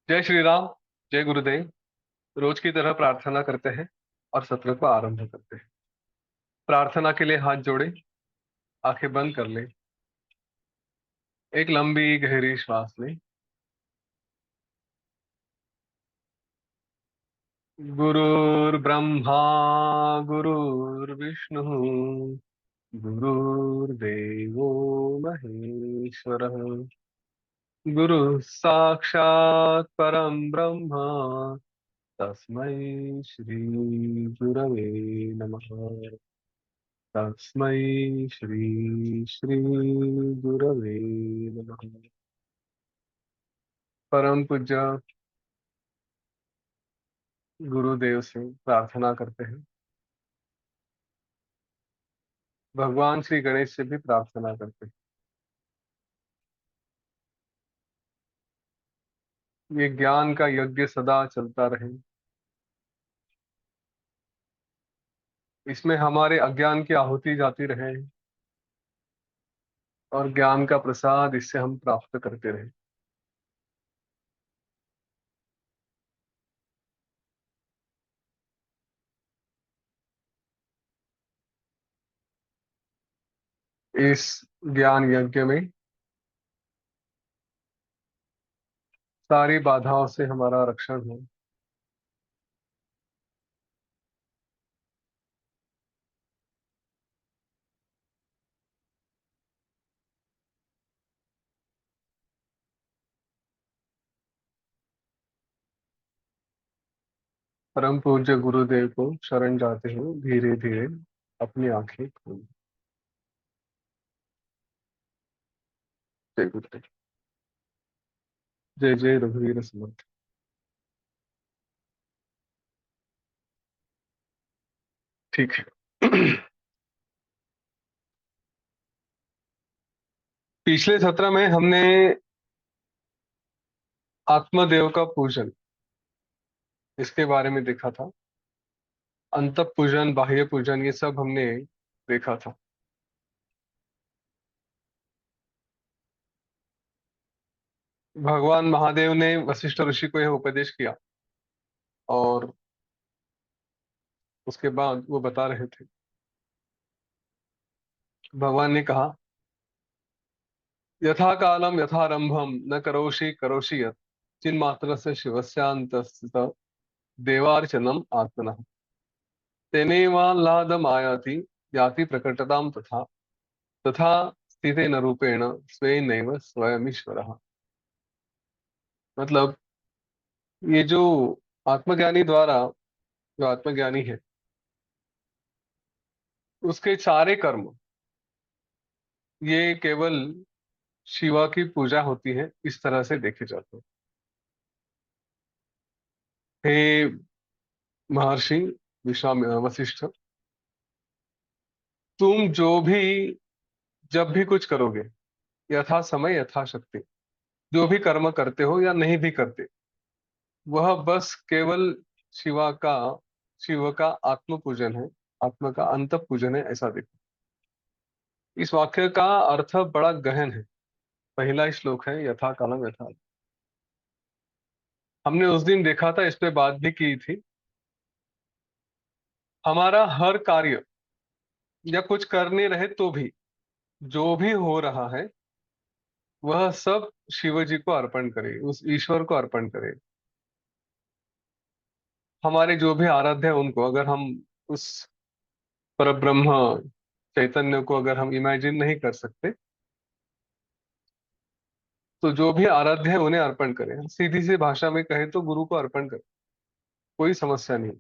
जय श्री राम। जय गुरुदेव। रोज की तरह प्रार्थना करते हैं और सत्र को आरंभ करते हैं। प्रार्थना के लिए हाथ जोड़े, आंखें बंद कर ले। एक लंबी गहरी श्वास ले। गुरुर्ब्रह्मा गुरुर्विष्णु गुरुर्देवो महेश्वरः। गुरु साक्षात् परम ब्रह्म, तस्मै श्री गुरवे नमः। तस्मै श्री श्री गुरवे नमः। परम पूज्य गुरुदेव से प्रार्थना करते हैं। भगवान श्री गणेश से भी प्रार्थना करते हैं। ये ज्ञान का यज्ञ सदा चलता रहे। इसमें हमारे अज्ञान की आहुति जाती रहे और ज्ञान का प्रसाद इससे हम प्राप्त करते रहे। इस ज्ञान यज्ञ में सारी बाधाओं से हमारा रक्षण हो। परम पूज्य गुरुदेव को शरण जाते हुए धीरे धीरे अपनी आंखें खोलें। जय गुरुदेव। जय जय रघुवीर समर्थ। ठीक है। पिछले सत्र में हमने आत्मदेव का पूजन इसके बारे में देखा था। अंत पूजन, बाह्य पूजन, ये सब हमने देखा था। भगवान महादेव ने वशिष्ठ ऋषि को यह उपदेश किया और उसके बाद वो बता रहे थे। भगवान ने कहा, यथा कालम यथारंभम न करोषि करोषि यत् चिन्मात्र से शिवस्यांत देवार्चनम आत्मनः तेनैवाह्लादम आयाति याति प्रकटताम तथा तथा स्थितेन रूपेण स्वेनैव स्वयमीश्वरः। मतलब ये जो आत्मज्ञानी द्वारा, जो आत्मज्ञानी है, उसके सारे कर्म ये केवल शिवा की पूजा होती है, इस तरह से देखे जाते हैं। हे महर्षि विश्वामित्र वशिष्ठ, तुम जो भी जब भी कुछ करोगे, यथा समय यथा शक्ति, जो भी कर्म करते हो या नहीं भी करते, वह बस केवल शिवा का शिव का आत्म पूजन है, आत्मा का अंत पूजन है, ऐसा देखो। इस वाक्य का अर्थ बड़ा गहन है। पहला ही श्लोक है, यथा कालम यथा। हमने उस दिन देखा था, इस पे बात भी की थी। हमारा हर कार्य या कुछ करने रहे तो भी जो भी हो रहा है, वह सब शिव जी को अर्पण करे, उस ईश्वर को अर्पण करे। हमारे जो भी आराध्य है उनको, अगर हम उस परब्रह्म चैतन्य को अगर हम इमेजिन नहीं कर सकते, तो जो भी आराध्य है उन्हें अर्पण करें। सीधी सी भाषा में कहे तो गुरु को अर्पण करें, कोई समस्या नहीं।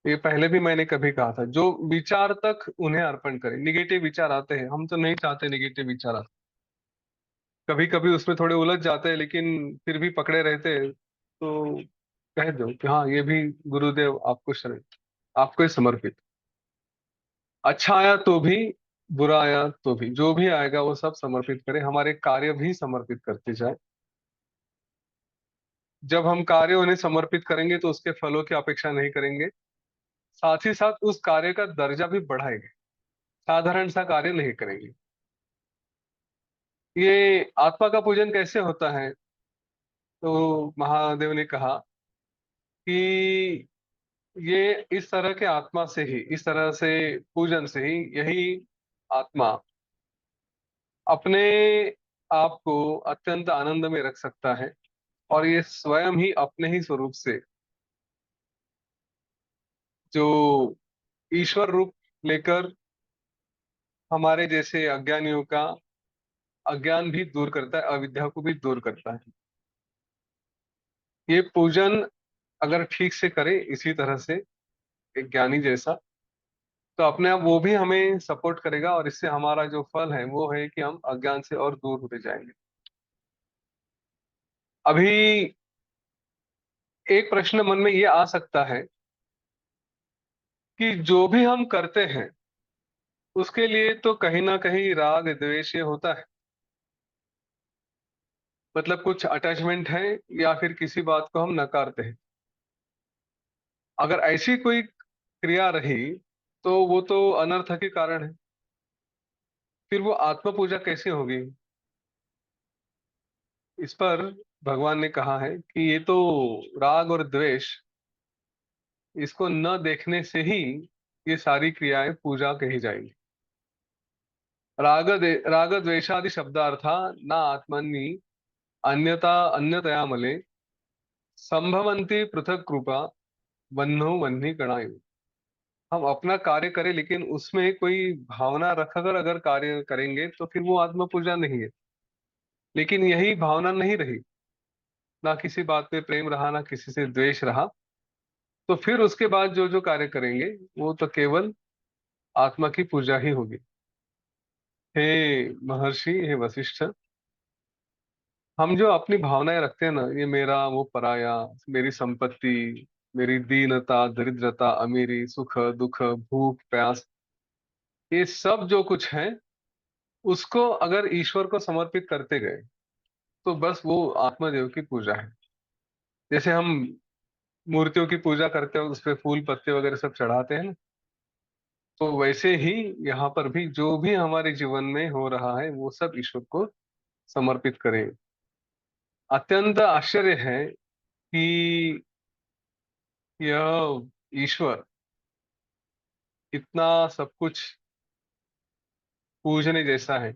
ये पहले भी मैंने कभी कहा था, जो विचार तक उन्हें अर्पण करें। निगेटिव विचार आते हैं, हम तो नहीं चाहते निगेटिव विचार आते, कभी कभी उसमें थोड़े उलझ जाते हैं, लेकिन फिर भी पकड़े रहते हैं। तो कह दो कि हाँ, ये भी गुरुदेव आपको शरण, आपको ही समर्पित। अच्छा आया तो भी, बुरा आया तो भी, जो भी आएगा वो सब समर्पित करें। हमारे कार्य भी समर्पित करते जाए। जब हम कार्य उन्हें समर्पित करेंगे तो उसके फलों की अपेक्षा नहीं करेंगे, साथ ही साथ उस कार्य का दर्जा भी बढ़ाएंगे, साधारण सा कार्य नहीं करेंगे। ये आत्मा का पूजन कैसे होता है? तो महादेव ने कहा कि ये इस तरह के आत्मा से ही, इस तरह से पूजन से ही यही आत्मा अपने आप को अत्यंत आनंद में रख सकता है, और ये स्वयं ही अपने ही स्वरूप से जो ईश्वर रूप लेकर हमारे जैसे अज्ञानियों का अज्ञान भी दूर करता है, अविद्या को भी दूर करता है। ये पूजन अगर ठीक से करे इसी तरह से, एक ज्ञानी जैसा, तो अपने आप वो भी हमें सपोर्ट करेगा, और इससे हमारा जो फल है वो है कि हम अज्ञान से और दूर होते जाएंगे। अभी एक प्रश्न मन में ये आ सकता है कि जो भी हम करते हैं उसके लिए तो कहीं ना कहीं राग द्वेष ये होता है, मतलब कुछ अटैचमेंट है, या फिर किसी बात को हम नकारते हैं। अगर ऐसी कोई क्रिया रही तो वो तो अनर्थ के कारण है, फिर वो आत्म पूजा कैसे होगी? इस पर भगवान ने कहा है कि ये तो राग और द्वेष, इसको न देखने से ही ये सारी क्रियाएं पूजा कही जाएंगी। राग द्वेषादि शब्दार्था न आत्मनि अन्यता अन्यतया मले संभवंती पृथक कृपा बन्नो बन्ही गणायु। हम अपना कार्य करें लेकिन उसमें कोई भावना रखकर अगर कार्य करेंगे तो फिर वो आत्म पूजा नहीं है। लेकिन यही भावना नहीं रही, ना किसी बात पे प्रेम रहा, ना किसी से द्वेष रहा, तो फिर उसके बाद जो जो कार्य करेंगे वो तो केवल आत्मा की पूजा ही होगी। हे महर्षि, हे वशिष्ठ, हम जो अपनी भावनाएं रखते हैं ना, ये मेरा वो पराया, मेरी संपत्ति, मेरी दीनता दरिद्रता अमीरी, सुख दुख भूख प्यास, ये सब जो कुछ है उसको अगर ईश्वर को समर्पित करते गए तो बस वो आत्मदेव की पूजा है। जैसे हम मूर्तियों की पूजा करते हैं, उस पे फूल पत्ते वगैरह सब चढ़ाते हैं ना, तो वैसे ही यहाँ पर भी जो भी हमारे जीवन में हो रहा है वो सब ईश्वर को समर्पित करें। अत्यंत आश्चर्य है कि यह ईश्वर इतना सब कुछ पूजने जैसा है,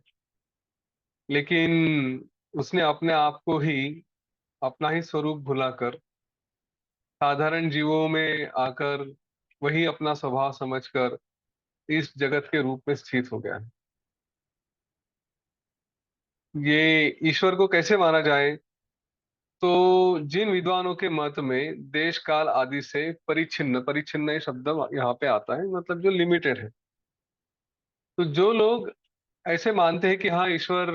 लेकिन उसने अपने आप को ही, अपना ही स्वरूप भुलाकर साधारण जीवों में आकर वही अपना स्वभाव समझकर इस जगत के रूप में स्थित हो गया है। ये ईश्वर को कैसे माना जाए? तो जिन विद्वानों के मत में देश काल आदि से परिच्छिन्न, परिच्छिन्न ये शब्द यहाँ पे आता है, मतलब जो लिमिटेड है, तो जो लोग ऐसे मानते हैं कि हाँ ईश्वर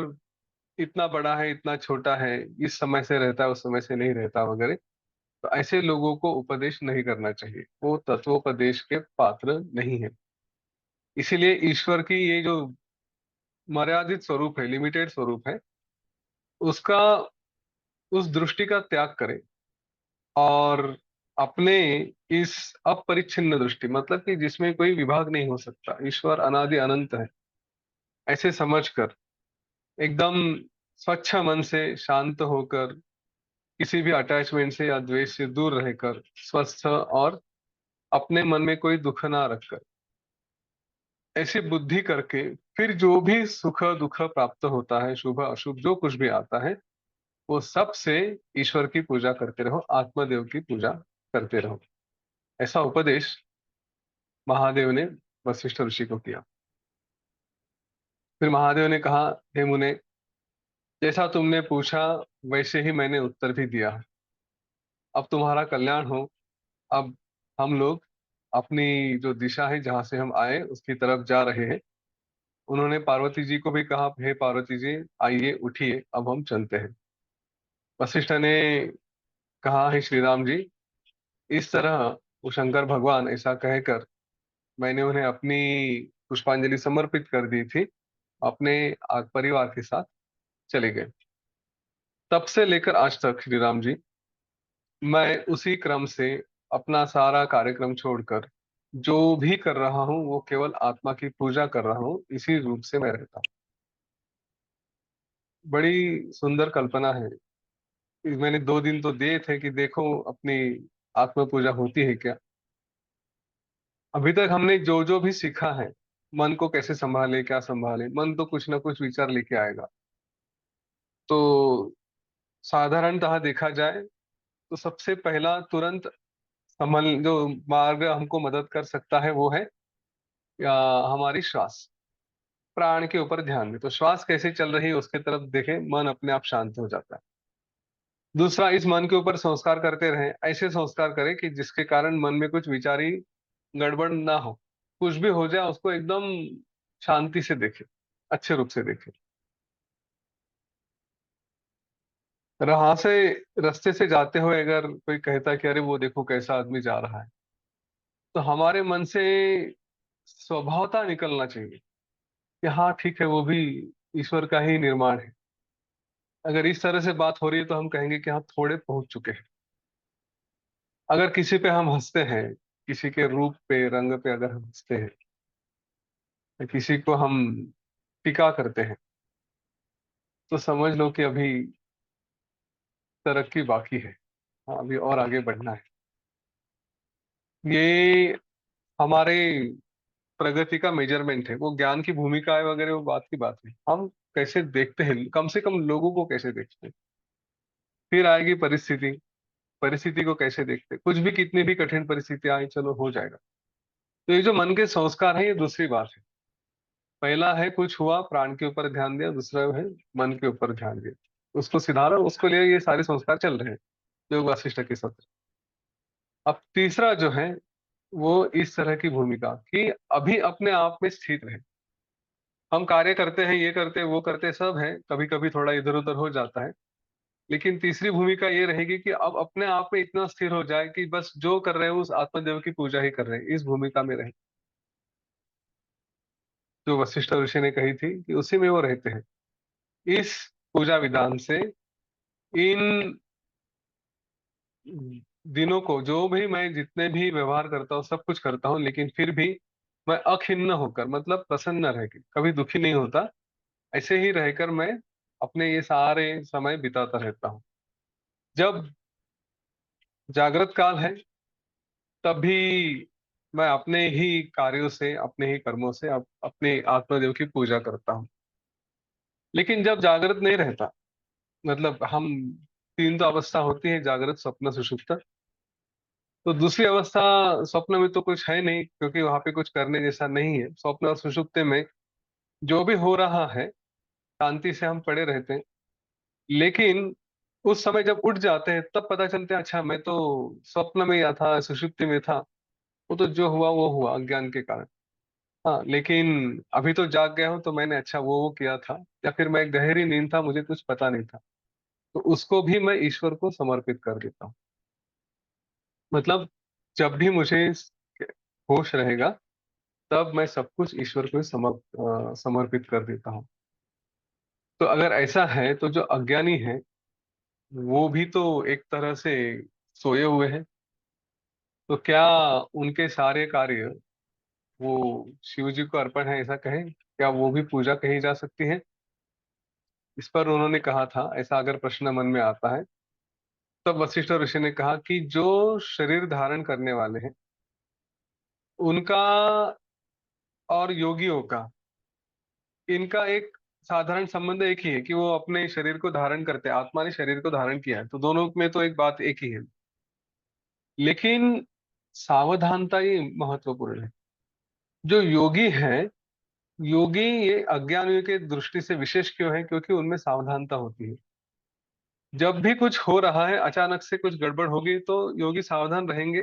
इतना बड़ा है, इतना छोटा है, इस समय से रहता है, उस समय से नहीं रहता वगैरह, तो ऐसे लोगों को उपदेश नहीं करना चाहिए, वो तत्वोपदेश के पात्र नहीं है। इसीलिए ईश्वर की ये जो मर्यादित स्वरूप है, लिमिटेड स्वरूप है, उसका, उस दृष्टि का त्याग करें, और अपने इस अपरिच्छिन्न दृष्टि, मतलब कि जिसमें कोई विभाग नहीं हो सकता, ईश्वर अनादि अनंत है, ऐसे समझकर एकदम स्वच्छ मन से शांत होकर, किसी भी अटैचमेंट से या द्वेष से दूर रहकर, स्वस्थ और अपने मन में कोई दुख ना रखकर, ऐसी बुद्धि करके फिर जो भी सुख दुख प्राप्त होता है, शुभ अशुभ जो कुछ भी आता है, वो सब से ईश्वर की पूजा करते रहो, आत्मदेव की पूजा करते रहो। ऐसा उपदेश महादेव ने वशिष्ठ ऋषि को किया। फिर महादेव ने कहा, हे मुने, जैसा तुमने पूछा वैसे ही मैंने उत्तर भी दिया। अब तुम्हारा कल्याण हो। अब हम लोग अपनी जो दिशा है, जहां से हम आए उसकी तरफ जा रहे हैं। उन्होंने पार्वती जी को भी कहा, हे पार्वती जी, आइए उठिए, अब हम चलते हैं। वशिष्ठ ने कहा, हे श्री राम जी, इस तरह वो शंकर भगवान ऐसा कहकर मैंने उन्हें अपनी पुष्पांजलि समर्पित कर दी थी, अपने परिवार के साथ चले गए। तब से लेकर आज तक श्री राम जी, मैं उसी क्रम से अपना सारा कार्यक्रम छोड़कर जो भी कर रहा हूँ वो केवल आत्मा की पूजा कर रहा हूँ, इसी रूप से मैं रहता हूँ। बड़ी सुंदर कल्पना है। मैंने 2 दिन तो दिए थे कि देखो अपनी आत्म पूजा होती है क्या। अभी तक हमने जो जो भी सीखा है, मन को कैसे संभाले, क्या संभाले, मन तो कुछ ना कुछ विचार लेके आएगा। तो साधारणतः देखा जाए तो सबसे पहला तुरंत संभल जो मार्ग हमको मदद कर सकता है वो है या हमारी श्वास। प्राण के ऊपर ध्यान दे तो श्वास कैसे चल रही है उसके तरफ देखे, मन अपने आप शांत हो जाता है। दूसरा, इस मन के ऊपर संस्कार करते रहें, ऐसे संस्कार करें कि जिसके कारण मन में कुछ विचारी गड़बड़ ना हो। कुछ भी हो जाए उसको एकदम शांति से देखे, अच्छे रूप से देखे। वहां से रास्ते से जाते हुए अगर कोई कहता है कि अरे वो देखो कैसा आदमी जा रहा है, तो हमारे मन से स्वभावता निकलना चाहिए कि हाँ ठीक है, वो भी ईश्वर का ही निर्माण है। अगर इस तरह से बात हो रही है तो हम कहेंगे कि हाँ थोड़े पहुंच चुके हैं। अगर किसी पे हम हंसते हैं, किसी के रूप पे रंग पे अगर हम हंसते हैं, या किसी को हम टीका करते हैं, तो समझ लो कि अभी तरक्की बाकी है। हाँ, अभी और आगे बढ़ना है। ये हमारे प्रगति का मेजरमेंट है। वो ज्ञान की भूमिका है वगैरह, वो बात की बात है। हम कैसे देखते हैं, कम से कम लोगों को कैसे देखते हैं। फिर आएगी परिस्थिति, परिस्थिति को कैसे देखते हैं। कुछ भी, कितनी भी कठिन परिस्थिति आए, चलो हो जाएगा। तो ये जो मन के संस्कार है, ये दूसरी बात है। पहला है कुछ हुआ, प्राण के ऊपर ध्यान दिया। दूसरा है मन के ऊपर ध्यान दिया, उसको सुधारा, उसको लिए ये सारे संस्कार चल रहे हैं योग वासिष्ठ के सत्र। अब तीसरा जो है वो इस तरह की भूमिका कि अभी अपने आप में स्थित रहे। हम कार्य करते हैं, ये करते हैं, वो करते हैं, सब है, कभी कभी थोड़ा इधर उधर हो जाता है। लेकिन तीसरी भूमिका ये रहेगी कि अब अपने आप में इतना स्थिर हो जाए कि बस जो कर रहे हैं उस आत्मदेव की पूजा ही कर रहे हैं, इस भूमिका में रहे। जो वशिष्ठ ऋषि ने कही थी कि उसी में वो रहते हैं। इस पूजा विधान से इन दिनों को, जो भी मैं जितने भी व्यवहार करता हूँ, सब कुछ करता हूँ, लेकिन फिर भी मैं अखिन्न होकर, मतलब प्रसन्न रह के, कभी दुखी नहीं होता, ऐसे ही रहकर मैं अपने ये सारे समय बिताता रहता हूँ। जब जागृत काल है तब भी मैं अपने ही कार्यों से, अपने ही कर्मों से अपने आत्मदेव की पूजा करता हूँ। लेकिन जब जागृत नहीं रहता, मतलब हम, तीन तो अवस्था होती है, जागृत, स्वप्न, सुषुप्त। तो दूसरी अवस्था, स्वप्न में तो कुछ है नहीं क्योंकि वहां पे कुछ करने जैसा नहीं है। स्वप्न और सुषुप्ति में जो भी हो रहा है शांति से हम पड़े रहते हैं। लेकिन उस समय जब उठ जाते हैं तब पता चलते हैं अच्छा मैं तो स्वप्न में या था, सुषुप्ति में था। वो तो जो हुआ वो हुआ अज्ञान के कारण। हाँ, लेकिन अभी तो जाग गया हूं तो मैंने अच्छा वो किया था, या फिर मैं गहरी नींद था, मुझे कुछ पता नहीं था, तो उसको भी मैं ईश्वर को समर्पित कर देता हूँ। मतलब जब भी मुझे होश रहेगा तब मैं सब कुछ ईश्वर को ही समर्पित कर देता हूँ। तो अगर ऐसा है तो जो अज्ञानी है वो भी तो एक तरह से सोए हुए हैं। तो क्या उनके सारे कार्य वो शिव जी को अर्पण है, ऐसा कहें? क्या वो भी पूजा कही जा सकती है? इस पर उन्होंने कहा था, ऐसा अगर प्रश्न मन में आता है, तब वशिष्ठ ऋषि ने कहा कि जो शरीर धारण करने वाले हैं उनका और योगियों का, इनका एक साधारण संबंध एक ही है कि वो अपने शरीर को धारण करते हैं। आत्मा ने शरीर को धारण किया है, तो दोनों में तो एक बात एक ही है। लेकिन सावधानता ही महत्वपूर्ण है। जो योगी है, योगी ये अज्ञानियों के दृष्टि से विशेष क्यों है? क्योंकि उनमें सावधानता होती है। जब भी कुछ हो रहा है, अचानक से कुछ गड़बड़ होगी, तो योगी सावधान रहेंगे।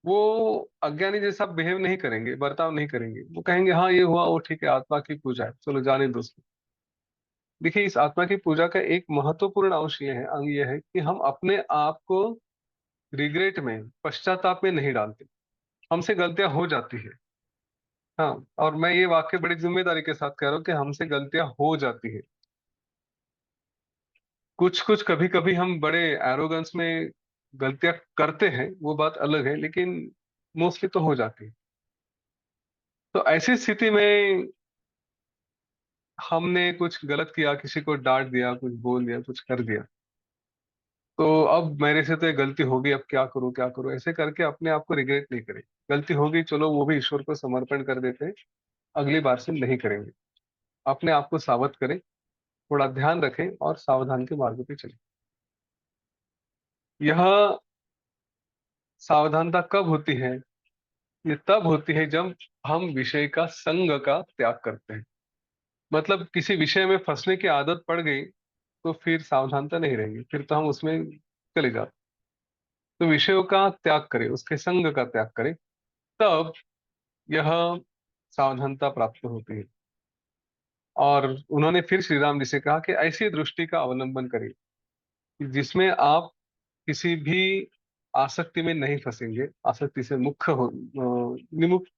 वो अज्ञानी जैसा बिहेव नहीं करेंगे, बर्ताव नहीं करेंगे। वो कहेंगे हाँ ये हुआ, वो ठीक है, आत्मा की पूजा है, चलो जाने दो उसको। देखिए, इस आत्मा की पूजा का एक महत्वपूर्ण अंश ये है, अंग ये है कि हम अपने आप को रिग्रेट में, पश्चाताप में नहीं डालते। हमसे गलतियां हो जाती है। हाँ, और मैं ये वाक्य बड़ी जिम्मेदारी के साथ कह रहा हूँ कि हमसे गलतियां हो जाती है। कुछ कुछ कभी कभी हम बड़े एरोगेंस में गलतियां करते हैं, वो बात अलग है, लेकिन मोस्टली तो हो जाती है। तो ऐसी स्थिति में हमने कुछ गलत किया, किसी को डांट दिया, कुछ बोल दिया, कुछ कर दिया, तो अब मेरे से तो ये गलती होगी, अब क्या करूं क्या करूं, ऐसे करके अपने आप को रिग्रेट नहीं करें। गलती होगी, चलो वो भी ईश्वर को समर्पण कर देते हैं, अगली बार से नहीं करेंगे। अपने आप को सावध करें, थोड़ा ध्यान रखें और सावधान के मार्ग पे चलें। यह सावधानता कब होती है? ये तब होती है जब हम विषय का संग का त्याग करते हैं। मतलब किसी विषय में फंसने की आदत पड़ गई तो फिर सावधानता नहीं रहेगी, फिर तो हम उसमें चले जाते। तो विषयों का त्याग करें, उसके संग का त्याग करें, तब यह सावधानता प्राप्त होती है। और उन्होंने फिर श्री राम जी से कहा कि ऐसी दृष्टि का अवलंबन करिए कि जिसमें आप किसी भी आसक्ति में नहीं फंसेंगे, आसक्ति से निमुक्त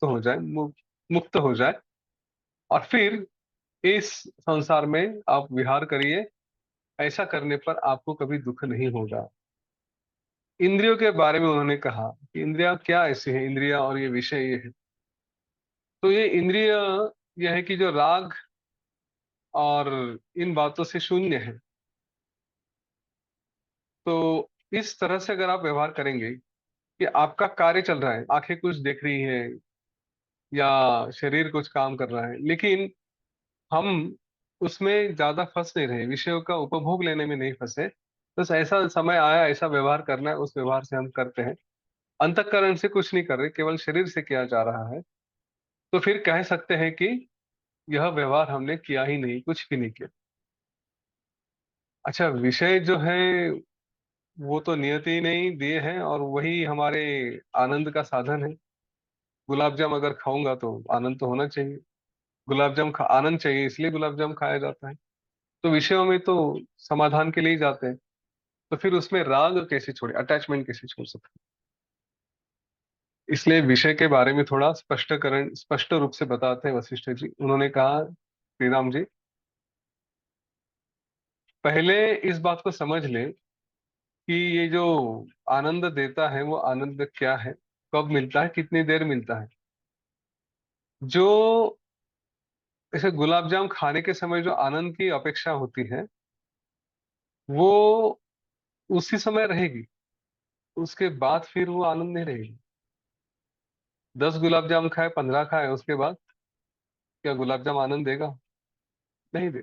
हो जाए, मुक्त हो जाए, और फिर इस संसार में आप विहार करिए। ऐसा करने पर आपको कभी दुख नहीं होगा। इंद्रियों के बारे में उन्होंने कहा कि इंद्रियां क्या ऐसी है, इंद्रियां और ये विषय ये है। तो ये इंद्रिय, यह है कि जो राग और इन बातों से शून्य है। तो इस तरह से अगर आप व्यवहार करेंगे कि आपका कार्य चल रहा है, आंखें कुछ देख रही है या शरीर कुछ काम कर रहा है, लेकिन हम उसमें ज्यादा फंस नहीं रहे, विषयों का उपभोग लेने में नहीं फंसे, बस ऐसा समय आया, ऐसा व्यवहार करना है, उस व्यवहार से हम करते हैं, अंतःकरण से कुछ नहीं कर रहे, केवल शरीर से किया जा रहा है, तो फिर कह सकते हैं कि यह व्यवहार हमने किया ही नहीं, कुछ भी नहीं किया। अच्छा, विषय जो है वो तो नियति ने ही दिए हैं, और वही हमारे आनंद का साधन है। गुलाब जाम अगर खाऊंगा तो आनंद तो होना चाहिए। आनंद चाहिए, इसलिए गुलाब जाम खाया जाता है। तो विषयों में तो समाधान के लिए ही जाते हैं। तो फिर उसमें राग कैसे छोड़े, अटैचमेंट कैसे छोड़ सकते हैं? इसलिए विषय के बारे में थोड़ा स्पष्टकरण, स्पष्ट रूप से बताते हैं वशिष्ठ जी। उन्होंने कहा, श्री राम जी, पहले इस बात को समझ लें कि ये जो आनंद देता है वो आनंद क्या है, कब मिलता है, कितनी देर मिलता है। जो ऐसे गुलाब जाम खाने के समय जो आनंद की अपेक्षा होती है, वो उसी समय रहेगी, उसके बाद फिर वो आनंद नहीं रहेगी। 10 गुलाब जाम खाए, 15 खाए, उसके बाद क्या गुलाब जाम आनंद देगा? नहीं दे।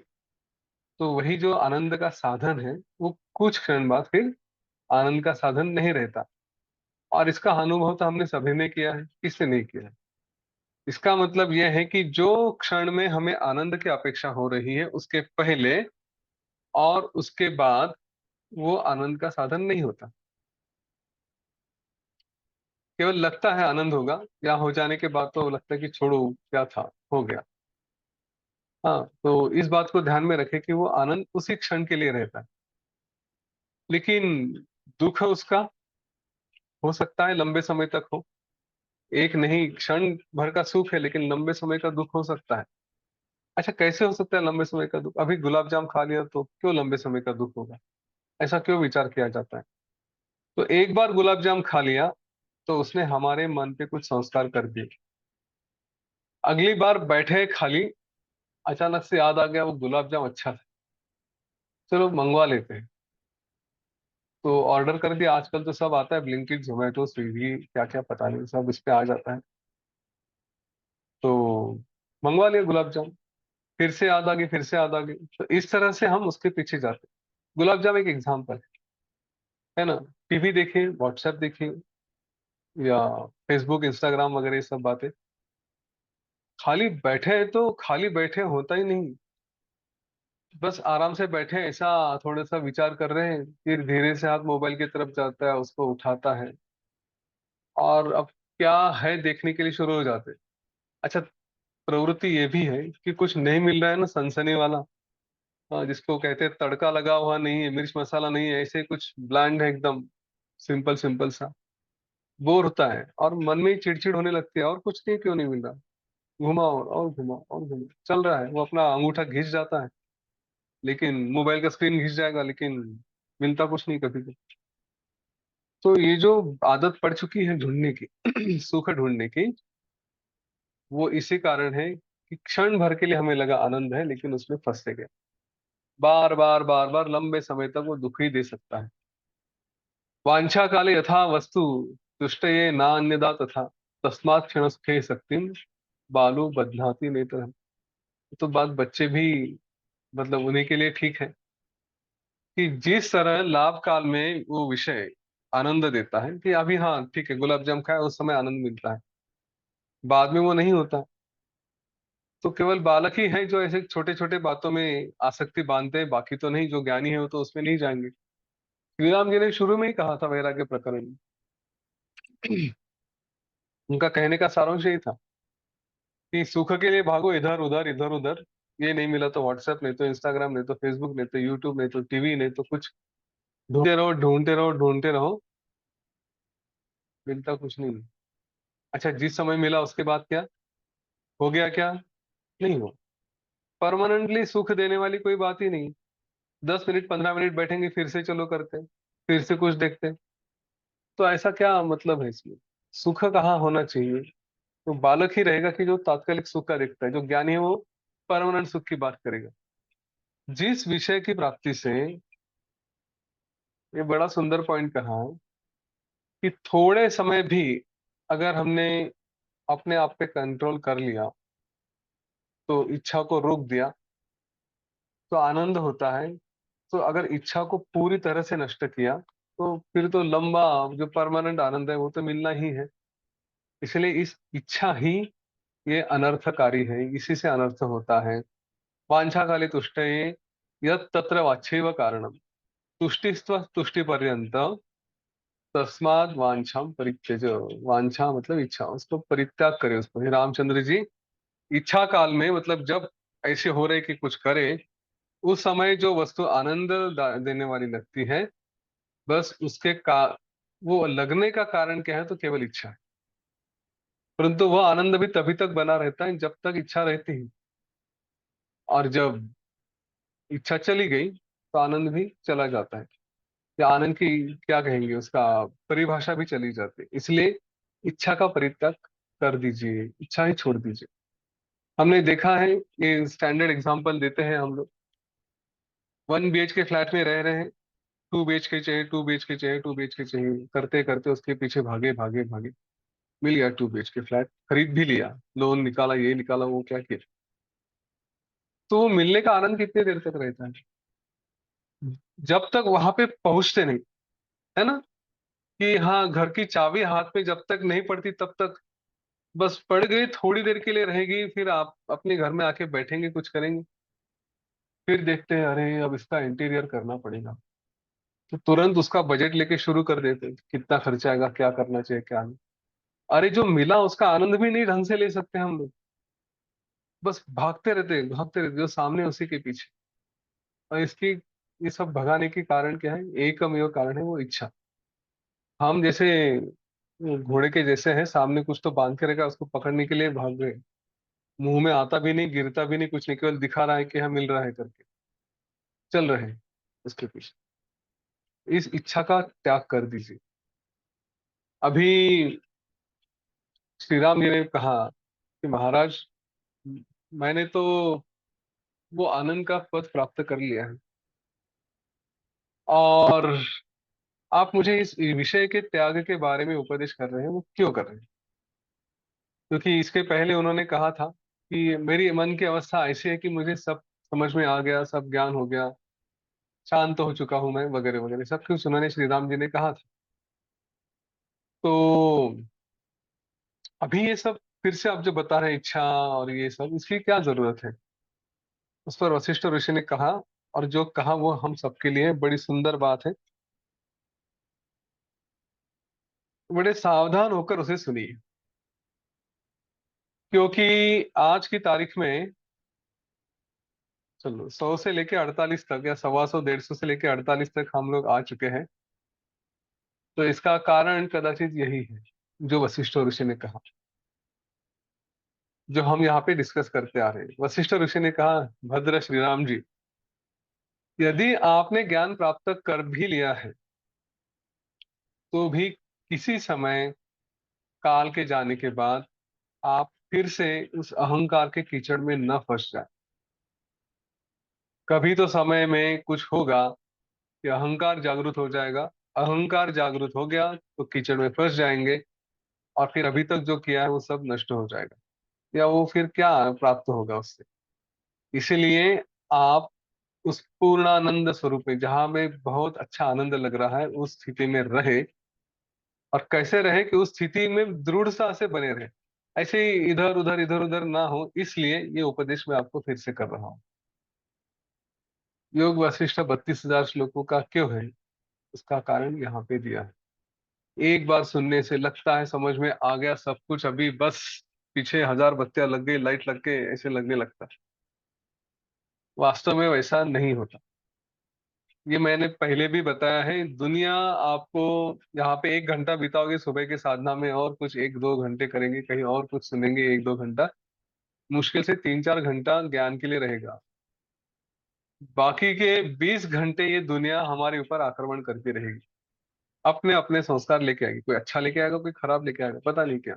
तो वही जो आनंद का साधन है, वो कुछ क्षण बाद फिर आनंद का साधन नहीं रहता। और इसका अनुभव तो हमने सभी ने किया है, किसने नहीं किया है? इसका मतलब यह है कि जो क्षण में हमें आनंद की अपेक्षा हो रही है, उसके पहले और उसके बाद वो आनंद का साधन नहीं होता। केवल लगता है आनंद होगा, या हो जाने के बाद तो लगता है कि छोड़ो, क्या था, हो गया। हाँ, तो इस बात को ध्यान में रखें कि वो आनंद उसी क्षण के लिए रहता है। लेकिन दुख उसका हो सकता है लंबे समय तक हो। एक नहीं, क्षण भर का सुख है लेकिन लंबे समय का दुख हो सकता है। अच्छा, कैसे हो सकता है लंबे समय का दुख? अभी गुलाब जाम खा लिया तो क्यों लंबे समय का दुख होगा? ऐसा क्यों विचार किया जाता है? तो एक बार गुलाब जाम खा लिया तो उसने हमारे मन पे कुछ संस्कार कर दिए। अगली बार बैठे खाली, अचानक से याद आ गया वो गुलाब जाम अच्छा था, चलो मंगवा लेते हैं। तो ऑर्डर कर दिया, आजकल तो सब आता है, ब्लिंकिट, जोमेटो, स्विगी, क्या क्या पता नहीं, सब इस पे आ जाता है। तो मंगवा लिया गुलाब जाम, फिर से याद आ गई, फिर से याद आ गई, तो इस तरह से हम उसके पीछे जाते हैं। गुलाब जाम एक एग्जाम्पल है ना। टीवी देखिए, व्हाट्सएप देखिए, या फेसबुक, इंस्टाग्राम वगैरह ये सब बातें, खाली बैठे हैं तो खाली बैठे होता ही नहीं। बस आराम से बैठे हैं, ऐसा थोड़ा सा विचार कर रहे हैं, फिर धीरे से हाथ मोबाइल की तरफ जाता है, उसको उठाता है, और अब क्या है देखने के लिए शुरू हो जाते हैं। अच्छा, प्रवृत्ति ये भी है कि कुछ नहीं मिल रहा है ना सनसनी वाला, जिसको कहते हैं तड़का लगा हुआ नहीं है, मिर्च मसाला नहीं है, ऐसे कुछ ब्लैंड है एकदम, सिंपल सिंपल सा, बोर होता है और मन में ही चिड़चिड़ होने लगती है, और कुछ नहीं, क्यों नहीं मिल रहा? घुमाओ और घुमाओ और घुमाओ, चल रहा है, वो अपना अंगूठा घिस जाता है, लेकिन मोबाइल का स्क्रीन घिस जाएगा, लेकिन मिलता कुछ नहीं कभी भी। तो ये जो आदत पड़ चुकी है ढूंढने की सुख ढूंढने की, वो इसी कारण है कि क्षण भर के लिए हमें लगा आनंद है, लेकिन उसमें फंसते गए। बार बार बार बार लंबे समय तक वो दुख ही दे सकता है। वांछा काले यथा वस्तु तुष्टये न अन्यदा तथा तस्मात् क्षणस्थे शक्तिम बालू बध्नाति नेत्र। तो बात बच्चे भी मतलब उन्हीं के लिए ठीक है कि जिस तरह लाभ काल में वो विषय आनंद देता है कि अभी हाँ ठीक है गुलाब जाम खाए उस समय आनंद मिलता है, बाद में वो नहीं होता। तो केवल बालक ही हैं जो ऐसे छोटे छोटे बातों में आसक्ति बांधते हैं, बाकी तो नहीं। जो ज्ञानी है वो तो उसमें नहीं जाएंगे। श्री राम जी ने शुरू में ही कहा था वैराग्य प्रकरण में। उनका कहने का सारांश यही था कि सुख के लिए भागो इधर उधर इधर उधर। ये नहीं मिला तो व्हाट्सएप, नहीं तो इंस्टाग्राम, नहीं तो फेसबुक, नहीं तो यूट्यूब, नहीं तो टीवी, नहीं तो कुछ। ढूंढते रहो ढूंढते रहो ढूंढते रहो, मिलता कुछ नहीं। अच्छा जिस समय मिला उसके बाद क्या हो गया, क्या नहीं हो। परमानेंटली सुख देने वाली कोई बात ही नहीं। 10 मिनट 15 मिनट बैठेंगे फिर से चलो करते हैं, फिर से कुछ देखते हैं। तो ऐसा क्या मतलब है इसमें, सुख कहाँ होना चाहिए। तो बालक ही रहेगा कि जो तात्कालिक सुख का देखता है, जो ज्ञानी है वो परमानेंट सुख की बात करेगा। जिस विषय की प्राप्ति से, ये बड़ा सुंदर पॉइंट कहा है कि थोड़े समय भी अगर हमने अपने आप पे कंट्रोल कर लिया, तो इच्छा को रोक दिया, तो आनंद होता है। तो अगर इच्छा को पूरी तरह से नष्ट किया, तो फिर तो लंबा जो परमानेंट आनंद है वो तो मिलना ही है। इसलिए इस इच्छा ही ये अनर्थकारी है, इसी से अनर्थ होता है। वांछा काले तुष्टये यत् तत्र वाच्छैव कारणम तुष्टिस्त्व तुष्टि पर्यंत तस्माद वांछाम परित्यज। वांछा मतलब इच्छा, उसको परित्याग करे उसको। हे रामचंद्र जी, इच्छा काल में मतलब जब ऐसे हो रहे कि कुछ करे, उस समय जो वस्तु आनंद देने वाली लगती है, बस उसके का वो लगने का कारण क्या है, तो केवल इच्छा है। परंतु वह आनंद भी तभी तक बना रहता है जब तक इच्छा रहती है, और जब इच्छा चली गई तो आनंद भी चला जाता है। या आनंद की क्या कहेंगे, उसका परिभाषा भी चली जाती है। इसलिए इच्छा का परित्याग कर दीजिए, इच्छा ही छोड़ दीजिए। हमने देखा है, ये स्टैंडर्ड एग्जांपल देते हैं हम लोग। 1 BHK फ्लैट में रह रहे हैं, 2 BHK चाहिए, 2 BHK चाहिए, 2 BHK चाहिए, करते करते उसके पीछे भागे भागे भागे, मिल गया 2 BHK फ्लैट, खरीद भी लिया, लोन निकाला, ये निकाला, वो क्या किया। तो वो मिलने का आनंद कितनी देर तक रहता है, जब तक वहां पे पहुंचते नहीं, है ना। कि हाँ घर की चाबी हाथ में जब तक नहीं पड़ती तब तक बस पड़ गई, थोड़ी देर के लिए रहेगी, फिर आप अपने घर में आके बैठेंगे कुछ करेंगे, फिर देखते हैं अरे अब इसका इंटीरियर करना पड़ेगा। तो तुरंत उसका बजट लेके शुरू कर देते हैं, कितना खर्चा आएगा, क्या करना चाहिए, क्या नहीं। अरे जो मिला उसका आनंद भी नहीं ढंग से ले सकते हम लोग, बस भागते रहते जो सामने उसी के पीछे। और इसकी ये सब भगाने के कारण क्या है, एकमेव कारण है, वो इच्छा। हम जैसे घोड़े के जैसे हैं, सामने कुछ तो बांध के रखा, उसको पकड़ने के लिए भाग गए। मुंह में आता भी नहीं, गिरता भी नहीं, कुछ नहीं, केवल दिखा रहा है कि हाँ मिल रहा है करके चल रहे हैं उसके पीछे। इस इच्छा का त्याग कर दीजिए। अभी श्री राम जी ने कहा कि महाराज, मैंने तो वो आनंद का पद प्राप्त कर लिया है, और आप मुझे इस विषय के त्याग के बारे में उपदेश कर रहे हैं, वो क्यों कर रहे हैं। क्योंकि इसके पहले उन्होंने कहा था कि मेरी मन की अवस्था ऐसी है कि मुझे सब समझ में आ गया, सब ज्ञान हो गया, शांत हो चुका हूं मैं, वगैरह वगैरह सब कुछ उन्होंने श्री राम जी ने कहा था। तो अभी ये सब फिर से आप जो बता रहे हैं इच्छा और ये सब, इसकी क्या जरूरत है। उस पर वशिष्ठ ऋषि ने कहा, और जो कहा वो हम सबके लिए बड़ी सुंदर बात है। बड़े सावधान होकर उसे सुनिए, क्योंकि आज की तारीख में, चलो 100 से लेके 48 तक, या 125 150 से लेके 48 तक हम लोग आ चुके हैं। तो इसका कारण कदाचित यही है जो वशिष्ठ ऋषि ने कहा, जो हम यहाँ पे डिस्कस करते आ रहे हैं। वशिष्ठ ऋषि ने कहा, भद्र श्री राम जी, यदि आपने ज्ञान प्राप्त कर भी लिया है, तो भी किसी समय काल के जाने के बाद आप फिर से उस अहंकार के कीचड़ में न फंस जाए। कभी तो समय में कुछ होगा कि अहंकार जागृत हो जाएगा, अहंकार जागृत हो गया तो कीचड़ में फंस जाएंगे, और फिर अभी तक जो किया है वो सब नष्ट हो जाएगा, या वो फिर क्या प्राप्त होगा उससे। इसीलिए आप उस पूर्णानंद स्वरूप में, जहां में बहुत अच्छा आनंद लग रहा है, उस स्थिति में रहे। और कैसे रहे कि उस स्थिति में दृढ़ता से बने रहे, ऐसे ही इधर उधर ना हो, इसलिए ये उपदेश मैं आपको फिर से कर रहा हूँ। योग वशिष्ठ 32,000 श्लोकों का क्यों है, उसका कारण यहाँ पे दिया है। एक बार सुनने से लगता है समझ में आ गया सब कुछ, अभी बस पीछे 1000 बत्तियां लग गई, लाइट लग गई, ऐसे लगने लगता है। वास्तव में वैसा नहीं होता। ये मैंने पहले भी बताया है। दुनिया आपको यहाँ पे 1 घंटा बिताओगे सुबह के साधना में, और कुछ 1-2 घंटे करेंगे, कहीं और कुछ सुनेंगे 1-2 घंटा, मुश्किल से 3-4 घंटा ज्ञान के लिए रहेगा। बाकी के 20 घंटे ये दुनिया हमारे ऊपर आक्रमण करती रहेगी, अपने अपने संस्कार लेके आएगी। कोई अच्छा लेके आएगा, कोई खराब लेके आएगा, पता नहीं क्या।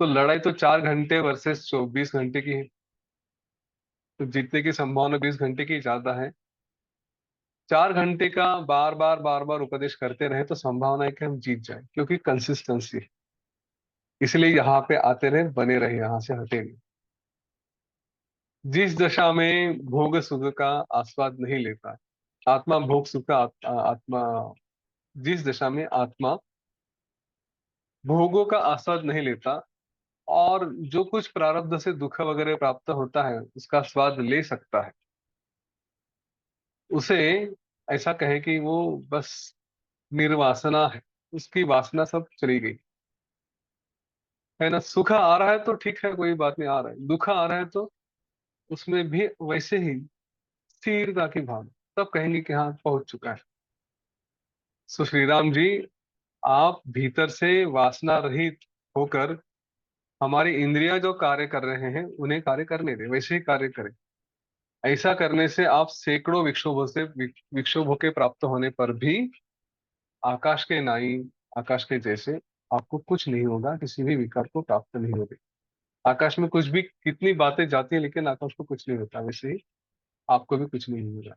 तो लड़ाई तो 4 घंटे वर्सेस 24 घंटे की है। तो जीतने की संभावना 20 घंटे की ज्यादा है। 4 घंटे का बार बार उपदेश करते रहे तो संभावना है कि हम जीत जाए, क्योंकि कंसिस्टेंसी। इसलिए यहाँ पे आते रहे, बने रहे, यहाँ से हटे नहीं। जिस दशा में भोग सुख का आस्वाद नहीं लेता, आत्मा भोग सुख का आत्मा, जिस दशा में आत्मा भोगों का आस्वाद नहीं लेता, और जो कुछ प्रारब्ध से दुख वगैरह प्राप्त होता है उसका स्वाद ले सकता है, उसे ऐसा कहे कि वो बस निर्वासना है, उसकी वासना सब चली गई है ना। सुख आ रहा है तो ठीक है, कोई बात नहीं, आ रहा है, दुख आ रहा है तो उसमें भी वैसे ही स्थिरता की भावना, तब कहेंगे कि हाँ पहुंच चुका है। सो श्री राम जी, आप भीतर से वासना रहित होकर हमारी इंद्रियां जो कार्य कर रहे हैं उन्हें कार्य करने दें, वैसे ही कार्य करें। ऐसा करने से आप सैकड़ों विक्षोभों से विक्षोभों के प्राप्त होने पर भी आकाश के नाई, आकाश के जैसे आपको कुछ नहीं होगा, किसी भी विकार को प्राप्त नहीं होगी। आकाश में कुछ भी, कितनी बातें जाती है, लेकिन आकाश को कुछ नहीं होता, वैसे ही आपको भी कुछ नहीं होगा।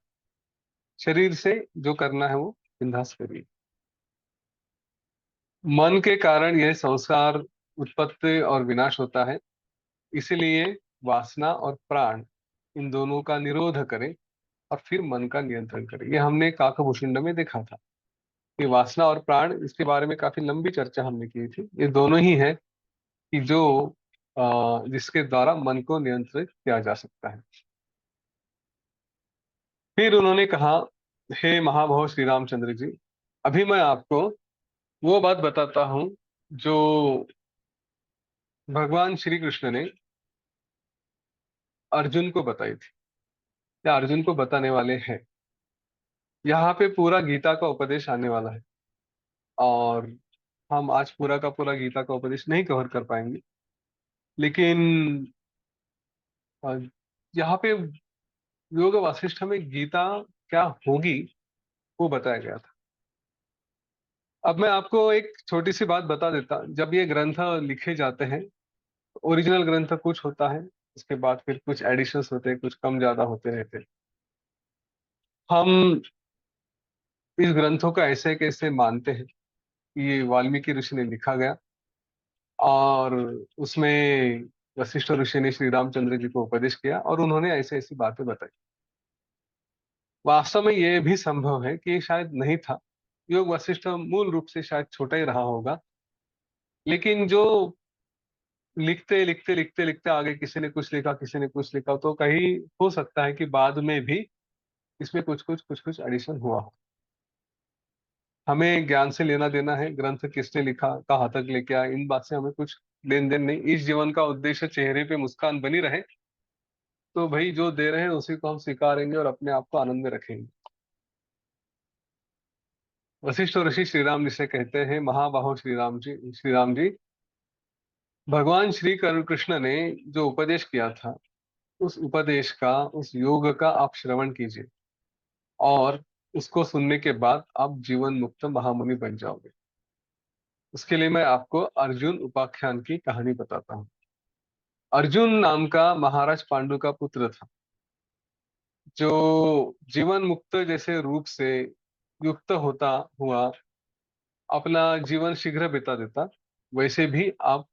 शरीर से जो करना है वो बिंदास करिए। मन के कारण यह संसार उत्पत्ति और विनाश होता है। इसलिए वासना और प्राण, इन दोनों का निरोध करें, और फिर मन का नियंत्रण करें। ये हमने काकभूषुंड में देखा था कि वासना और प्राण, इसके बारे में काफी लंबी चर्चा हमने की थी। ये दोनों ही है कि जो जिसके द्वारा मन को नियंत्रित किया जा सकता है। फिर उन्होंने कहा, हे महाभाव श्री रामचंद्र जी, अभी मैं आपको वो बात बताता हूं जो भगवान श्री कृष्ण ने अर्जुन को बताई थी, या अर्जुन को बताने वाले हैं। यहाँ पे पूरा गीता का उपदेश आने वाला है, और हम आज पूरा का पूरा गीता का उपदेश नहीं कवर कर पाएंगे, लेकिन अ, यहाँ पे योग वासिष्ठ में गीता क्या होगी वो बताया गया था। अब मैं आपको एक छोटी सी बात बता देता। जब ये ग्रंथ लिखे जाते हैं, ओरिजिनल ग्रंथ कुछ होता है, उसके बाद फिर कुछ एडिशंस होते हैं, कुछ कम ज्यादा होते रहते हैं। हम इस ग्रंथों का ऐसे कैसे मानते हैं कि ये वाल्मीकि ऋषि ने लिखा गया, और उसमें वशिष्ठ ऋषि ने श्री रामचंद्र जी को उपदेश किया, और उन्होंने ऐसे ऐसी बातें बताई। वास्तव में ये भी संभव है कि ये शायद नहीं था। योग वशिष्ठ मूल रूप से शायद छोटा ही रहा होगा, लेकिन जो लिखते लिखते लिखते लिखते आगे किसी ने कुछ लिखा, किसी ने कुछ लिखा, तो कहीं हो सकता है कि बाद में भी इसमें कुछ कुछ एडिशन हुआ हो। हमें ज्ञान से लेना देना है, ग्रंथ किसने लिखा, कहाँ तक लेके आया, इन बात से हमें कुछ लेन देन नहीं। इस जीवन का उद्देश्य चेहरे पे मुस्कान बनी रहे, तो भाई जो दे रहे हैं उसी को हम स्वीकारेंगे और अपने आप को आनंद में रखेंगे। वशिष्ठ ऋषि श्री राम जी से कहते हैं, महाबाहो श्री राम जी, भगवान श्री कृष्ण ने जो उपदेश किया था, उस उपदेश का, उस योग का आप श्रवण कीजिए, और उसको सुनने के बाद आप जीवन मुक्त महामुनि बन जाओगे। उसके लिए मैं आपको अर्जुन उपाख्यान की कहानी बताता हूँ। अर्जुन नाम का महाराज पांडु का पुत्र था, जो जीवन मुक्त जैसे रूप से युक्त होता हुआ अपना जीवन शीघ्र बिता देता, वैसे ही आप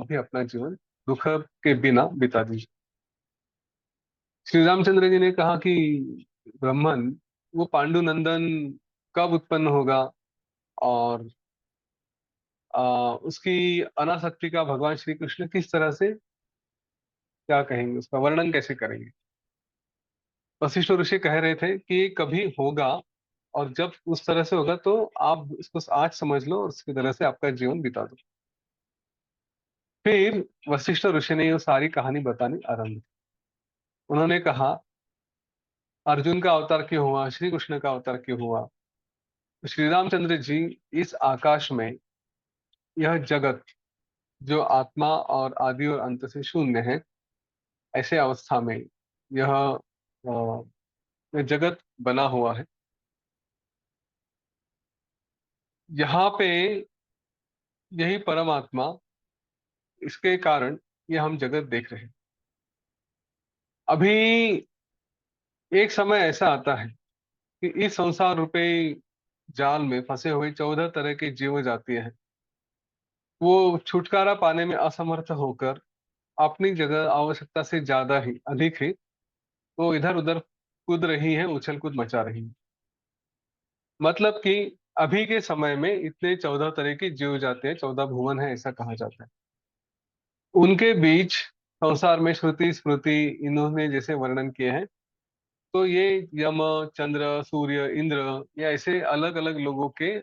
भी अपना जीवन दुख के बिना बिता दीजिए। श्री रामचंद्र जी ने कहा कि ब्राह्मण, वो पांडुनंदन कब उत्पन्न होगा, और उसकी अनासक्ति का भगवान श्री कृष्ण किस तरह से क्या कहेंगे, उसका वर्णन कैसे करेंगे। वशिष्ठ ऋषि कह रहे थे कि ये कभी होगा, और जब उस तरह से होगा तो आप इसको आज समझ लो और उसकी तरह से आपका जीवन बिता दो। फिर वशिष्ठ ऋषि ने ये सारी कहानी बतानी आरंभ की। उन्होंने कहा, अर्जुन का अवतार क्यों हुआ, श्री कृष्ण का अवतार क्यों हुआ। तो श्री रामचंद्र जी इस आकाश में, यह जगत जो आत्मा और आदि और अंत से शून्य है, ऐसे अवस्था में यह जगत बना हुआ है। यहाँ पे यही परमात्मा, इसके कारण ये हम जगत देख रहे हैं। अभी एक समय ऐसा आता है कि इस संसार रूपी जाल में फंसे हुए 14 तरह के जीव जाति हैं, वो छुटकारा पाने में असमर्थ होकर अपनी जगह आवश्यकता से ज्यादा ही अधिक ही वो इधर उधर कूद रही है, उछल कूद मचा रही है। मतलब कि अभी के समय में इतने 14 तरह के जीव जाते हैं, 14 भुवन है ऐसा कहा जाता है। उनके बीच संसार में श्रुति स्मृति इन्होंने जैसे वर्णन किए हैं, तो ये यम, चंद्र, सूर्य, इंद्र, या ऐसे अलग अलग लोगों के,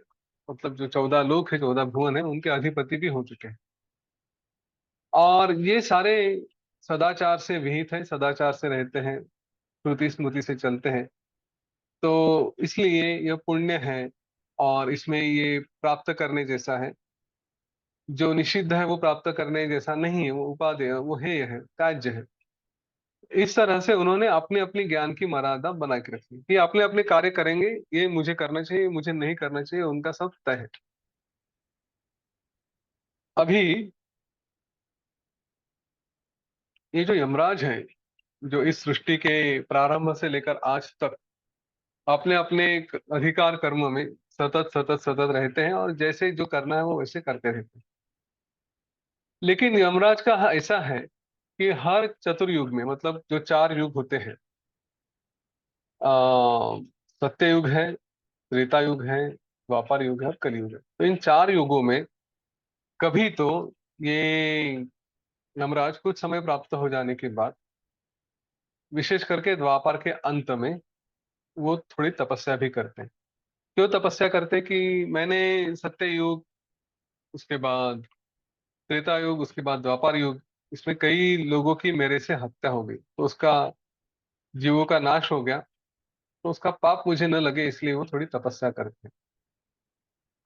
मतलब जो 14 लोक है, 14 भुवन है, उनके अधिपति भी हो चुके हैं। और ये सारे सदाचार से विहित हैं, सदाचार से रहते हैं, श्रुति स्मृति से चलते हैं। तो इसलिए यह पुण्य है, और इसमें ये प्राप्त करने जैसा है। जो निषिद्ध है वो प्राप्त करने जैसा नहीं है, वो उपादेय, वो हेय है, त्याज्य है। इस तरह से उन्होंने अपने अपनी ज्ञान की मर्यादा बना के रखी कि अपने अपने कार्य करेंगे, ये मुझे करना चाहिए, मुझे नहीं करना चाहिए, उनका सब तय है। अभी ये जो यमराज है, जो इस सृष्टि के प्रारंभ से लेकर आज तक अपने अपने एक अधिकार कर्म में सतत सतत सतत रहते हैं, और जैसे जो करना है वो वैसे करते रहते हैं। लेकिन यमराज का ऐसा है कि हर चतुर्युग में, मतलब जो 4 युग होते हैं, आ, सत्य युग है, त्रेता युग है, द्वापर युग है और कलयुग है। तो इन 4 युगों में कभी तो ये यमराज कुछ समय प्राप्त हो जाने के बाद, विशेष करके द्वापर के अंत में, वो थोड़ी तपस्या भी करते हैं। क्यों तपस्या करते हैं कि मैंने सत्य युग, उसके बाद त्रेता युग, उसके बाद द्वापर युग, इसमें कई लोगों की मेरे से हत्या हो गई, तो उसका जीवों का नाश हो गया, तो उसका पाप मुझे न लगे, इसलिए वो थोड़ी तपस्या करते हैं।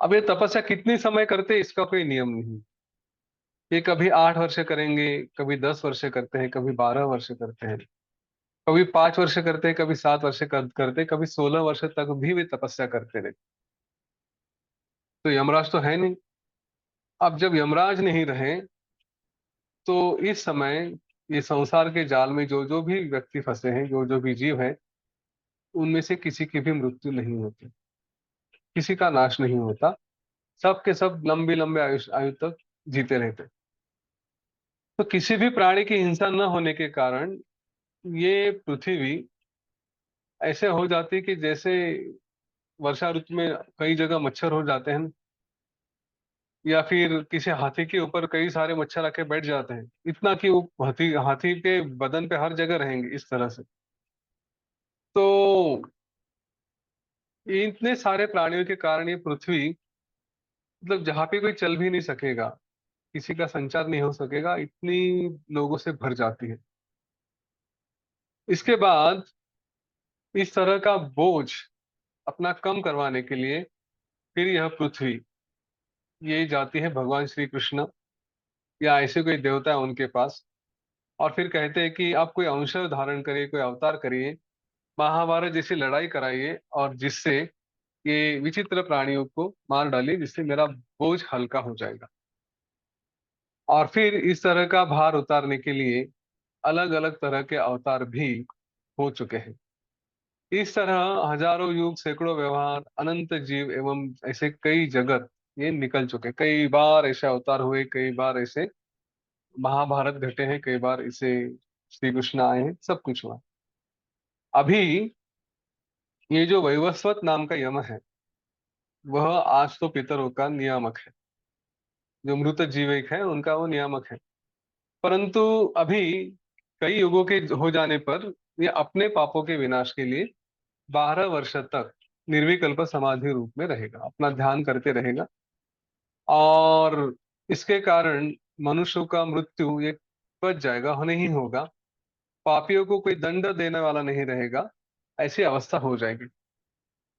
अब ये तपस्या कितनी समय करते हैं इसका कोई नियम नहीं। ये कभी 8 वर्ष करेंगे, कभी 10 वर्ष करते हैं, कभी 12 वर्ष करते हैं, कभी 5 वर्ष करते हैं, कभी 7 वर्ष करते हैं, कभी 16 वर्ष तक भी वे तपस्या करते रहे। तो यमराज तो है नहीं। अब जब यमराज नहीं रहे, तो इस समय ये संसार के जाल में जो जो भी व्यक्ति फंसे हैं, जो जो भी जीव है, उनमें से किसी की भी मृत्यु नहीं होती, किसी का नाश नहीं होता। सब के सब लंबे लंबे आयु आयु तक जीते रहते। तो किसी भी प्राणी की हिंसा न होने के कारण ये पृथ्वी ऐसे हो जाती कि जैसे वर्षा ऋतु में कई जगह मच्छर हो जाते हैं, या फिर किसी हाथी के ऊपर कई सारे मच्छर आके बैठ जाते हैं, इतना कि वो हाथी हाथी के बदन पे हर जगह रहेंगे इस तरह से। तो इतने सारे प्राणियों के कारण ये पृथ्वी, मतलब जहाँ पे कोई चल भी नहीं सकेगा, किसी का संचार नहीं हो सकेगा, इतनी लोगों से भर जाती है। इसके बाद इस तरह का बोझ अपना कम करवाने के लिए फिर यह पृथ्वी, ये जाती है भगवान श्री कृष्ण या ऐसे कोई देवता है उनके पास, और फिर कहते हैं कि आप कोई अवसर धारण करिए, कोई अवतार करिए, महाभारत जैसी लड़ाई कराइए, और जिससे ये विचित्र प्राणियों को मार डालिए, जिससे मेरा बोझ हल्का हो जाएगा। और फिर इस तरह का भार उतारने के लिए अलग अलग तरह के अवतार भी हो चुके हैं। इस तरह हजारों युग, सैकड़ों व्यवहार, अनंत जीव एवं ऐसे कई जगत ये निकल चुके, कई बार ऐसे अवतार हुए, कई बार ऐसे महाभारत घटे हैं, कई बार इसे श्री कृष्ण आए हैं, सब कुछ हुआ। अभी ये जो वैवस्वत नाम का यम है, वह आज तो पितरों का नियामक है, जो मृत जीविक है उनका वो नियामक है। परंतु अभी कई युगों के हो जाने पर ये अपने पापों के विनाश के लिए 12 वर्ष तक निर्विकल्प समाधि रूप में रहेगा, अपना ध्यान करते रहेगा। और इसके कारण मनुष्यों का मृत्यु ये बच जाएगा, होने ही होगा। पापियों को कोई दंड देने वाला नहीं रहेगा, ऐसी अवस्था हो जाएगी।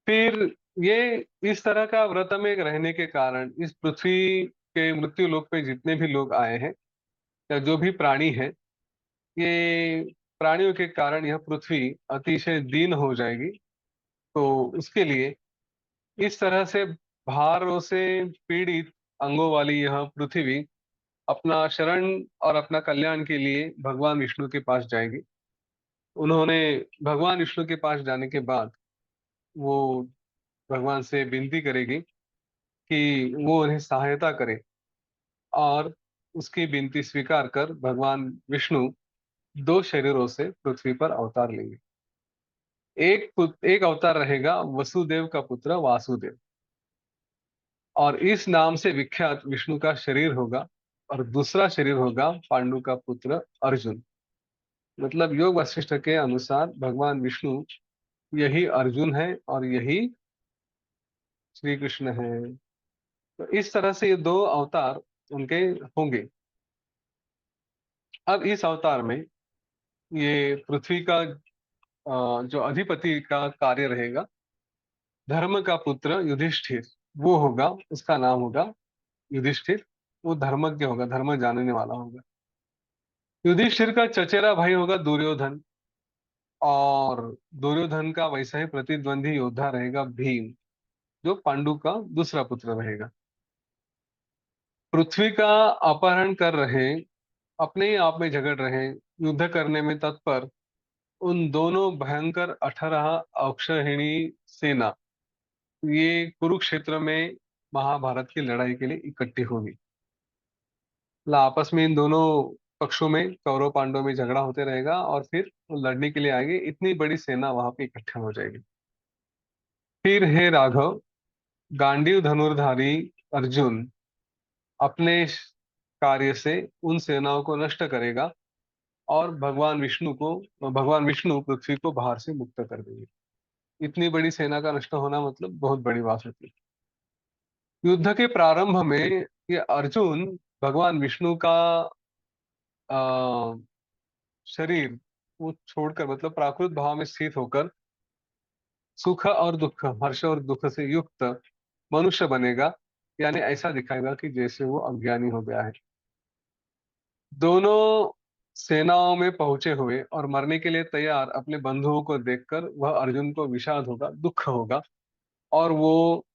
फिर ये इस तरह का व्रत में रहने के कारण इस पृथ्वी के मृत्यु लोक पे जितने भी लोग आए हैं या जो भी प्राणी है, ये प्राणियों के कारण यह पृथ्वी अतिशय दीन हो जाएगी। तो उसके लिए इस तरह से भारों से पीड़ित अंगों वाली यह पृथ्वी अपना शरण और अपना कल्याण के लिए भगवान विष्णु के पास जाएगी। उन्होंने भगवान विष्णु के पास जाने के बाद वो भगवान से विनती करेगी कि वो उन्हें सहायता करे, और उसकी विनती स्वीकार कर भगवान विष्णु 2 शरीरों से पृथ्वी पर अवतार लेंगे। एक अवतार रहेगा वसुदेव का पुत्र वासुदेव, और इस नाम से विख्यात विष्णु का शरीर होगा, और दूसरा शरीर होगा पांडु का पुत्र अर्जुन। मतलब योग वशिष्ठ के अनुसार भगवान विष्णु यही अर्जुन है और यही श्री कृष्ण है। तो इस तरह से ये 2 अवतार उनके होंगे। अब इस अवतार में ये पृथ्वी का जो अधिपति का कार्य रहेगा, धर्म का पुत्र युधिष्ठिर वो होगा, उसका नाम होगा युधिष्ठिर। वो धर्मज्ञ होगा, धर्म जानने वाला होगा। युधिष्ठिर का चचेरा भाई होगा दुर्योधन, और दुर्योधन का वैसा ही प्रतिद्वंदी योद्धा रहेगा भीम, जो पांडु का दूसरा पुत्र रहेगा। पृथ्वी का अपहरण कर रहे, अपने ही आप में झगड़ रहे, युद्ध करने में तत्पर उन दोनों भयंकर 18 अक्षौहिणी सेना ये कुरुक्षेत्र में महाभारत की लड़ाई के लिए इकट्ठी होगी। मतलब आपस में इन दोनों पक्षों में, कौरव पांडव में झगड़ा होते रहेगा, और फिर वो लड़ने के लिए आएंगे, इतनी बड़ी सेना वहां पे इकट्ठा हो जाएगी। फिर हे राघव, गांडीव धनुर्धारी अर्जुन अपने कार्य से उन सेनाओं को नष्ट करेगा, और भगवान विष्णु पृथ्वी को बाहर से मुक्त कर देंगे। इतनी बड़ी सेना का नष्ट होना मतलब बहुत बड़ी बात होती है। युद्ध के प्रारंभ में ये अर्जुन भगवान विष्णु का आ, शरीर वो छोड़कर, मतलब प्राकृत भाव में स्थित होकर सुख और दुख, हर्ष और दुख से युक्त मनुष्य बनेगा। यानी ऐसा दिखाएगा कि जैसे वो अज्ञानी हो गया है। दोनों सेनाओं में पहुंचे हुए और मरने के लिए तैयार अपने बंधुओं को देखकर वह अर्जुन को विषाद होगा, दुख होगा, और वो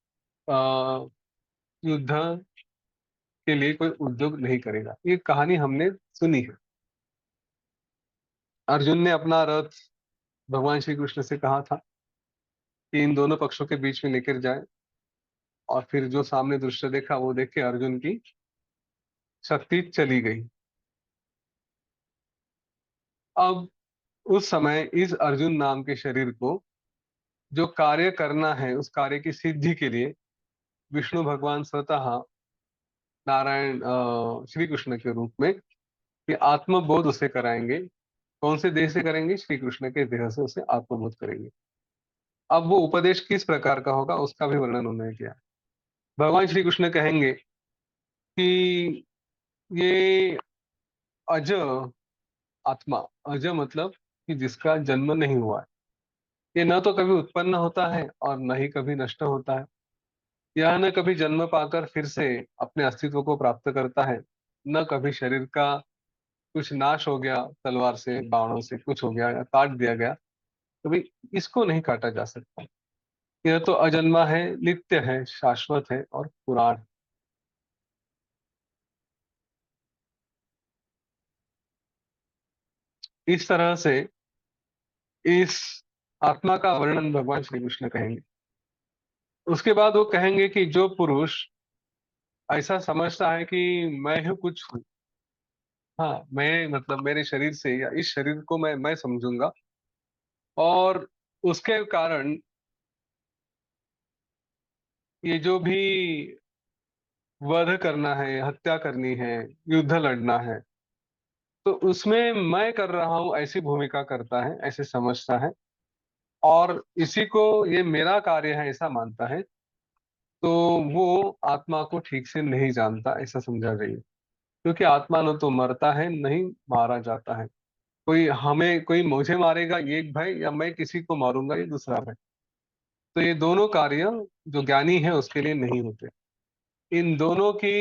आ, युद्ध के लिए कोई उद्योग नहीं करेगा। ये कहानी हमने सुनी है। अर्जुन ने अपना रथ भगवान श्री कृष्ण से कहा था कि इन दोनों पक्षों के बीच में लेकर जाए, और फिर जो सामने दृश्य देखा वो देख के अर्जुन की शक्ति चली गई। अब उस समय इस अर्जुन नाम के शरीर को जो कार्य करना है, उस कार्य की सिद्धि के लिए विष्णु भगवान स्वतः नारायण श्री कृष्ण के रूप में ये आत्मबोध उसे कराएंगे। कौन से देह से करेंगे? श्री कृष्ण के देह से उसे आत्मबोध करेंगे। अब वो उपदेश किस प्रकार का होगा उसका भी वर्णन उन्होंने किया। भगवान श्री कृष्ण कहेंगे कि ये अज आत्मा, अज मतलब कि जिसका जन्म नहीं हुआ है, ये न तो कभी उत्पन्न होता है और न ही कभी नष्ट होता है। यह न कभी जन्म पाकर फिर से अपने अस्तित्व को प्राप्त करता है, न कभी शरीर का कुछ नाश हो गया, तलवार से, बाणों से कुछ हो गया या काट दिया गया, तो भाई इसको नहीं काटा जा सकता। यह तो अजन्मा है, नित्य है, शाश्वत है और पुराण है। इस तरह से इस आत्मा का वर्णन भगवान श्री कृष्ण कहेंगे। उसके बाद वो कहेंगे कि जो पुरुष ऐसा समझता है कि मैं ही कुछ हूँ, हाँ मैं मतलब मेरे शरीर से या इस शरीर को मैं समझूंगा, और उसके कारण ये जो भी वध करना है, हत्या करनी है, युद्ध लड़ना है, तो उसमें मैं कर रहा हूं ऐसी भूमिका करता है, ऐसे समझता है, और इसी को ये मेरा कार्य है ऐसा मानता है, तो वो आत्मा को ठीक से नहीं जानता ऐसा समझा जाइए। क्योंकि आत्मा न तो मरता है, नहीं मारा जाता है। कोई मुझे मारेगा ये एक भय, या मैं किसी को मारूंगा ये दूसरा भय। तो ये दोनों कार्य जो ज्ञानी है उसके लिए नहीं होते। इन दोनों की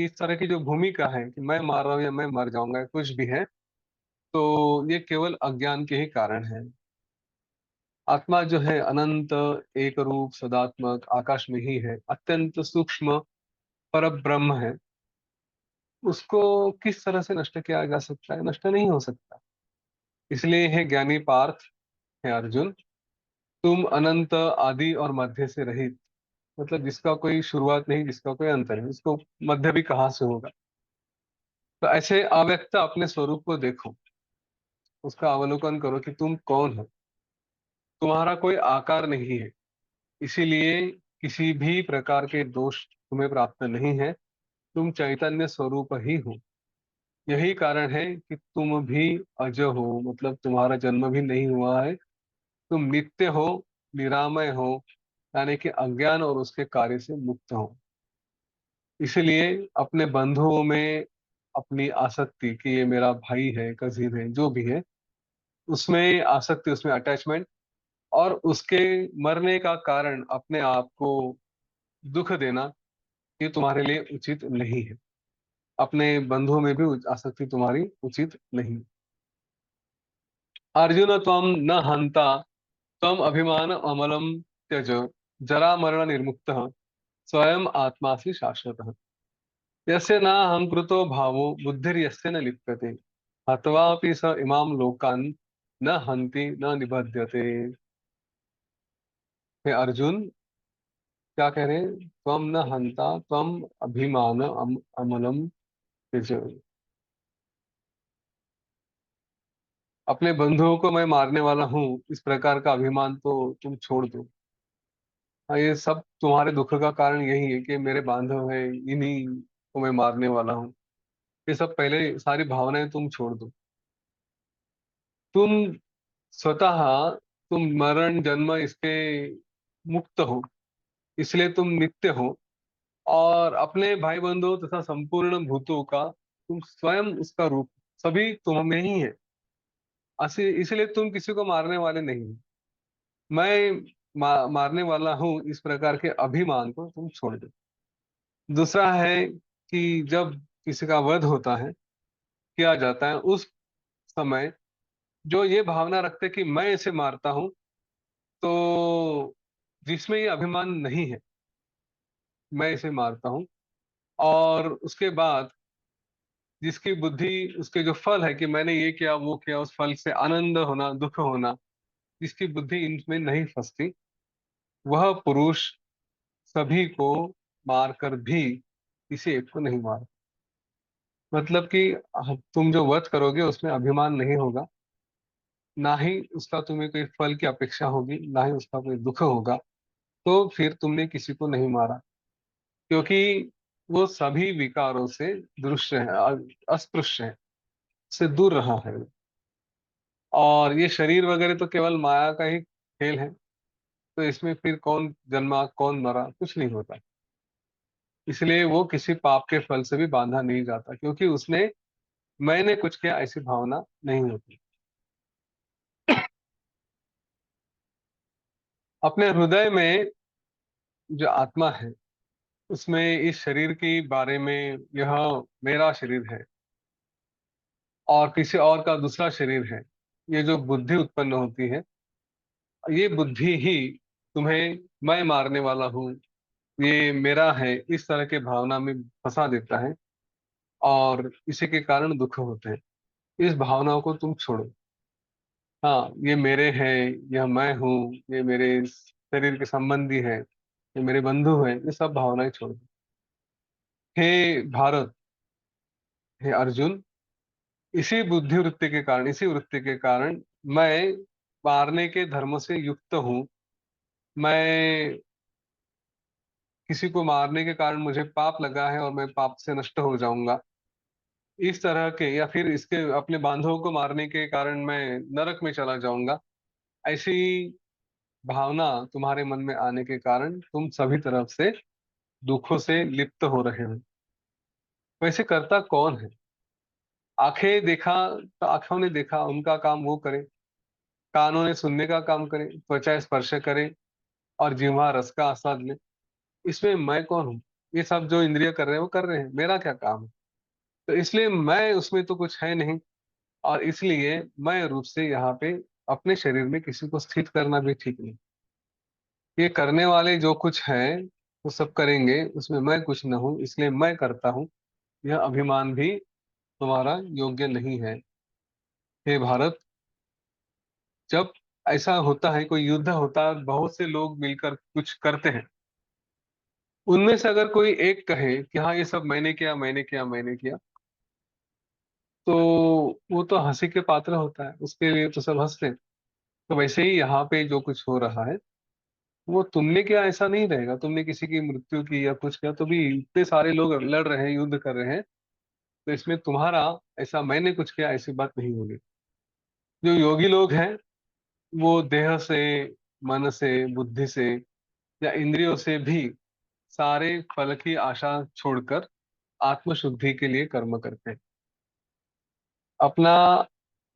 इस तरह की जो भूमिका है कि मैं मार रहा हूं या मैं मर जाऊंगा या कुछ भी है, तो ये केवल अज्ञान के ही कारण है। आत्मा जो है अनंत, एक रूप, सदात्मक, आकाश में ही है, अत्यंत सूक्ष्म पर ब्रह्म है। उसको किस तरह से नष्ट किया जा सकता है? नष्ट नहीं हो सकता। इसलिए है ज्ञानी पार्थ, है अर्जुन, तुम अनंत, आदि और मध्य से रहित, मतलब जिसका कोई शुरुआत नहीं, जिसका कोई अंत नहीं, उसको मध्य भी कहाँ से होगा। तो ऐसे अव्यक्त अपने स्वरूप को देखो, उसका अवलोकन करो कि तुम कौन हो। तुम्हारा कोई आकार नहीं है, इसीलिए किसी भी प्रकार के दोष तुम्हें प्राप्त नहीं है। तुम चैतन्य स्वरूप ही हो। यही कारण है कि तुम भी अज हो, मतलब तुम्हारा जन्म भी नहीं हुआ है। तुम नित्य हो, निरामय हो, यानी कि अज्ञान और उसके कार्य से मुक्त हो। इसलिए अपने बंधुओं में अपनी आसक्ति कि ये मेरा भाई है, कजीन है, जो भी है, उसमें आसक्ति, उसमें अटैचमेंट, और उसके मरने का कारण अपने आप को दुख देना, ये तुम्हारे लिए उचित नहीं है। अपने बंधुओं में भी आसक्ति तुम्हारी उचित नहीं। अर्जुन त्वं न हंता, त्वं अभिमान अमलम त्यज, जरा मरण निर्मुक्तः, स्वयं आत्मासि शाश्वतः। यस्य न अहंकृतो भावो बुद्धिर्यस्य न लिप्यते, हत्वापि स इमाम लोकान् न हन्ति न निबध्यते। हे अर्जुन, क्या कह रहे हैं? त्वम न हंता, त्वम अभिमान अमलम त्यज। अपने बंधुओं को मैं मारने वाला हूँ, इस प्रकार का अभिमान तो तुम छोड़ दो। हाँ, ये सब तुम्हारे दुख का कारण यही है कि मेरे बांधव है, इन्हीं को मैं मारने वाला हूँ। ये सब पहले सारी भावनाएं तुम छोड़ दो। तुम स्वतः, तुम मरण जन्म इसके मुक्त हो, इसलिए तुम नित्य हो, और अपने भाई बंधुओं तथा संपूर्ण भूतों का तुम स्वयं उसका रूप, सभी तुम में ही है। इसलिए तुम किसी को मारने वाले नहीं हो। मैं मारने वाला हूँ, इस प्रकार के अभिमान को तुम छोड़ दो। दूसरा है कि जब किसी का वध होता है, किया जाता है, उस समय जो ये भावना रखते कि मैं इसे मारता हूं, तो जिसमें ये अभिमान नहीं है, मैं इसे मारता हूं, और उसके बाद जिसकी बुद्धि, उसके जो फल है कि मैंने ये किया वो किया, उस फल से आनंद होना, दुख होना, जिसकी बुद्धि इनमें नहीं फंसती, वह पुरुष सभी को मारकर भी किसी एक को नहीं मार। मतलब कि तुम जो वध करोगे उसमें अभिमान नहीं होगा, ना ही उसका तुम्हें कोई फल की अपेक्षा होगी, ना ही उसका कोई दुख होगा। तो फिर तुमने किसी को नहीं मारा, क्योंकि वो सभी विकारों से दृश्य है, अस्पृश्य है, से दूर रहा है। और ये शरीर वगैरह तो केवल माया का ही खेल है। तो इसमें फिर कौन जन्मा कौन मरा कुछ नहीं होता। इसलिए वो किसी पाप के फल से भी बांधा नहीं जाता, क्योंकि उसने मैंने कुछ किया ऐसी भावना नहीं होती। अपने हृदय में जो आत्मा है, उसमें इस शरीर के बारे में, यह मेरा शरीर है और किसी और का दूसरा शरीर है, ये जो बुद्धि उत्पन्न होती है, ये बुद्धि ही तुम्हें मैं मारने वाला हूँ, ये मेरा है, इस तरह के भावना में फंसा देता है, और इसी के कारण दुख होते हैं। इस भावनाओं को तुम छोड़ो। हाँ, ये मेरे हैं, यह मैं हूँ, ये मेरे शरीर के संबंधी है, ये मेरे बंधु हैं, ये सब भावनाएं छोड़ दो। हे भारत, हे अर्जुन, इसी बुद्धि वृत्ति के कारण, इसी वृत्ति के कारण मैं मारने के धर्म से युक्त हूँ। मैं किसी को मारने के कारण मुझे पाप लगा है और मैं पाप से नष्ट हो जाऊंगा, इस तरह के, या फिर इसके अपने बांधवों को मारने के कारण मैं नरक में चला जाऊंगा, ऐसी भावना तुम्हारे मन में आने के कारण तुम सभी तरफ से दुखों से लिप्त हो रहे हो। वैसे करता कौन है? आंखें देखा तो आंखों ने देखा, उनका काम वो करे। कानों ने सुनने का काम करे, त्वचा स्पर्श करे, और जिह्वा रस का आस्वाद ले। इसमें मैं कौन हूँ? ये सब जो इंद्रिय कर रहे हैं वो कर रहे हैं, मेरा क्या काम है? तो इसलिए मैं उसमें तो कुछ है नहीं, और इसलिए मैं रूप से यहाँ पे अपने शरीर में किसी को स्थित करना भी ठीक नहीं। ये करने वाले जो कुछ है वो सब करेंगे, उसमें मैं कुछ न हूँ, इसलिए मैं करता हूँ। यह अभिमान भी तुम्हारा योग्य नहीं है। हे भारत, जब ऐसा होता है, कोई युद्ध होता है, बहुत से लोग मिलकर कुछ करते हैं, उनमें से अगर कोई एक कहे कि हाँ ये सब मैंने किया, मैंने किया, मैंने किया, तो वो तो हंसी के पात्र होता है, उसके लिए तो सब हंसते हैं। तो वैसे ही यहाँ पे जो कुछ हो रहा है, वो तुमने किया ऐसा नहीं रहेगा। तुमने किसी की मृत्यु की या कुछ किया तो भी इतने सारे लोग लड़ रहे हैं, युद्ध कर रहे हैं, तो इसमें तुम्हारा ऐसा मैंने कुछ किया ऐसी बात नहीं होगी। जो योगी लोग हैं, वो देह से, मन से, बुद्धि से या इंद्रियों से भी सारे फल की आशा छोड़कर आत्मशुद्धि के लिए कर्म करते हैं। अपना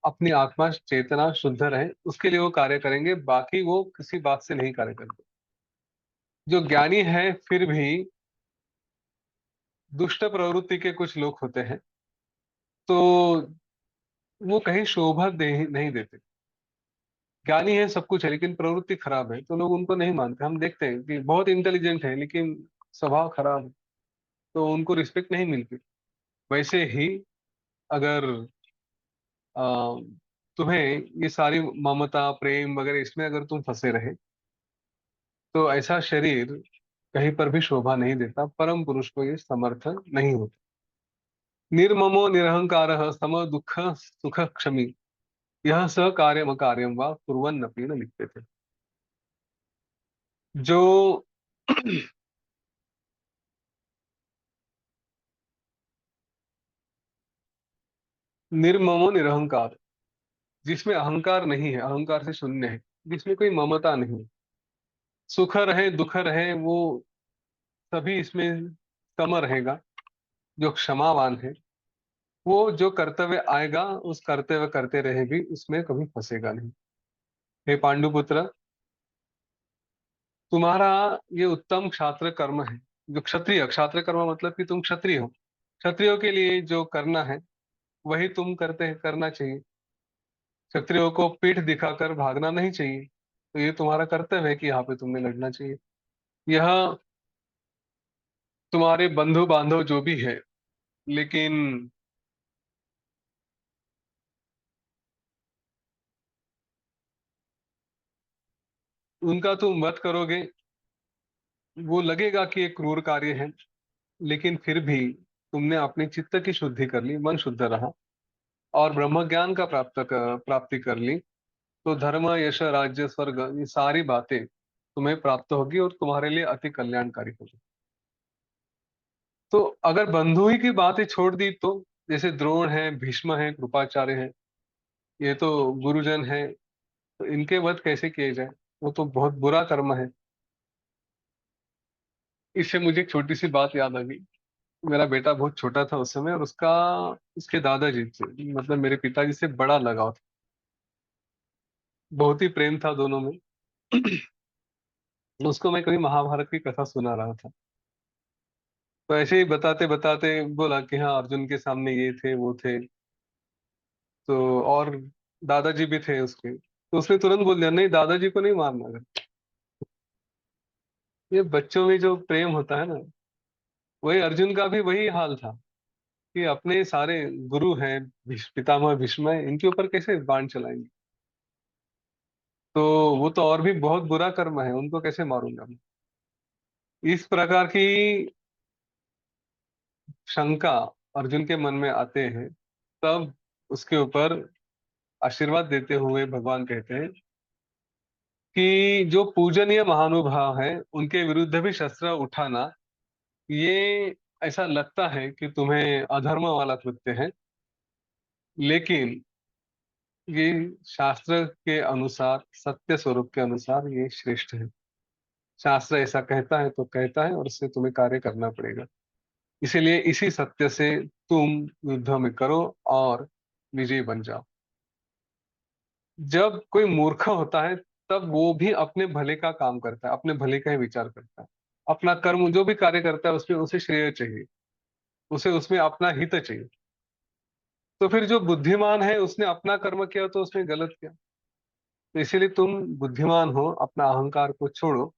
अपनी आत्मा चेतना शुद्ध रहे उसके लिए वो कार्य करेंगे, बाकी वो किसी बात से नहीं कार्य करते। जो ज्ञानी है फिर भी दुष्ट प्रवृत्ति के कुछ लोग होते हैं, तो वो कहीं शोभा नहीं देते। ज्ञानी है, सब कुछ है, लेकिन प्रवृत्ति खराब है, तो लोग उनको नहीं मानते। हम देखते हैं कि बहुत इंटेलिजेंट है लेकिन स्वभाव खराब है, तो उनको रिस्पेक्ट नहीं मिलती। वैसे ही अगर आ, तुम्हें ये सारी ममता प्रेम वगैरह इसमें अगर तुम फंसे रहे, तो ऐसा शरीर कहीं पर भी शोभा नहीं देता, परम पुरुष को ये समर्थन नहीं होता। निर्ममो निरहंकार सम दुख सुख क्षमी, यह स कार्यम अकार्यम वा कुर्वन्नपि न लिखते थे। जो निर्ममो निरहंकार, जिसमें अहंकार नहीं है, अहंकार से शून्य है, जिसमें कोई ममता नहीं, सुख रहे दुख रहे वो सभी इसमें सम रहेगा, जो क्षमावान है, वो जो कर्तव्य आएगा उस कर्तव्य करते रहे भी उसमें कभी फंसेगा नहीं। हे पांडुपुत्र, तुम्हारा ये उत्तम क्षात्र कर्म है। जो क्षत्रिय, क्षात्र कर्म मतलब कि तुम क्षत्रिय हो, क्षत्रियों के लिए जो करना है वही तुम करना चाहिए। क्षत्रियों को पीठ दिखाकर भागना नहीं चाहिए, तो ये तुम्हारा कर्तव्य है कि यहाँ पे तुमने लड़ना चाहिए। यह तुम्हारे बंधु बांधव जो भी है, लेकिन उनका तुम वध करोगे, वो लगेगा कि एक क्रूर कार्य है, लेकिन फिर भी तुमने अपने चित्त की शुद्धि कर ली, मन शुद्ध रहा, और ब्रह्म ज्ञान का प्राप्ति कर ली, तो धर्म यश राज्य स्वर्ग ये सारी बातें तुम्हें प्राप्त होगी और तुम्हारे लिए अति कल्याणकारी होगी। तो अगर बंधु ही की बातें छोड़ दी तो, जैसे द्रोण है, भीष्म है, कृपाचार्य है, ये तो गुरुजन है, तो इनके वध कैसे किए जाए? वो तो बहुत बुरा कर्म है। इससे मुझे एक छोटी सी बात याद आ गई। मेरा बेटा बहुत छोटा था उस समय, और उसका उसके दादाजी से, मतलब मेरे पिताजी से बड़ा लगाव था। बहुत ही प्रेम था दोनों में। उसको मैं कभी महाभारत की कथा सुना रहा था, तो ऐसे ही बताते बताते बोला कि हाँ अर्जुन के सामने ये थे वो थे, तो और दादाजी भी थे उसके, तो उसने तुरंत बोल दिया नहीं दादाजी को नहीं मारना। अगर ये बच्चों में जो प्रेम होता है ना, वही अर्जुन का भी वही हाल था, कि अपने सारे गुरु हैं, पितामह भीष्म हैं, इनके ऊपर कैसे बाण चलाएंगे। तो वो तो और भी बहुत बुरा कर्म है, उनको कैसे मारूंगा मैं? इस प्रकार की शंका अर्जुन के मन में आते हैं। तब उसके ऊपर आशीर्वाद देते हुए भगवान कहते हैं कि जो पूजनीय महानुभाव हैं उनके विरुद्ध भी शस्त्र उठाना, ये ऐसा लगता है कि तुम्हें अधर्म वाला कृत्य है, लेकिन ये शास्त्र के अनुसार, सत्य स्वरूप के अनुसार ये श्रेष्ठ है। शास्त्र ऐसा कहता है तो कहता है, और इससे तुम्हें कार्य करना पड़ेगा। इसीलिए इसी सत्य से तुम युद्ध में करो और विजयी बन जाओ। जब कोई मूर्ख होता है तब वो भी अपने भले का काम करता है, अपने भले का ही विचार करता है। अपना कर्म जो भी कार्य करता है उसमें उसे श्रेय चाहिए, उसे उसमें अपना हित चाहिए। तो फिर जो बुद्धिमान है उसने अपना कर्म किया तो उसमें गलत किया। तो इसीलिए तुम बुद्धिमान हो, अपना अहंकार को छोड़ो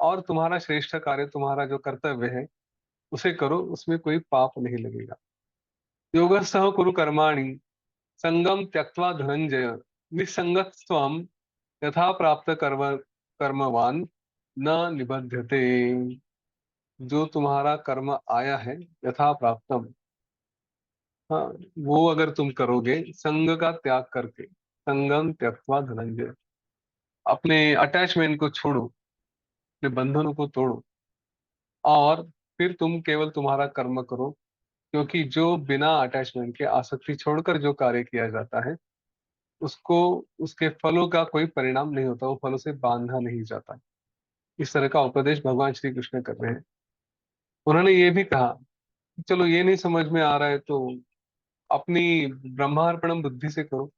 और तुम्हारा श्रेष्ठ कार्य, तुम्हारा जो कर्तव्य है उसे करो, उसमें कोई पाप नहीं लगेगा। योगस्थः कुरु कर्माणि संगम त्यक्त्वा धनंजय निसंगत्वम यथा प्राप्त कर्मवान न निबध्यते। जो तुम्हारा कर्म आया है यथा प्राप्तम, हाँ, वो अगर तुम करोगे संग का त्याग करके, संगम त्यक्त्वा धनंजय, अपने अटैचमेंट को छोड़ो, अपने बंधनों को तोड़ो, और फिर तुम केवल तुम्हारा कर्म करो। क्योंकि जो बिना अटैचमेंट के आसक्ति छोड़कर जो कार्य किया जाता है उसको, उसके फलों का कोई परिणाम नहीं होता, वो फलों से बांधा नहीं जाता। इस तरह का उपदेश भगवान श्री कृष्ण कर रहे हैं। उन्होंने ये भी कहा, चलो ये नहीं समझ में आ रहा है तो अपनी ब्रह्मार्पणम बुद्धि से करो,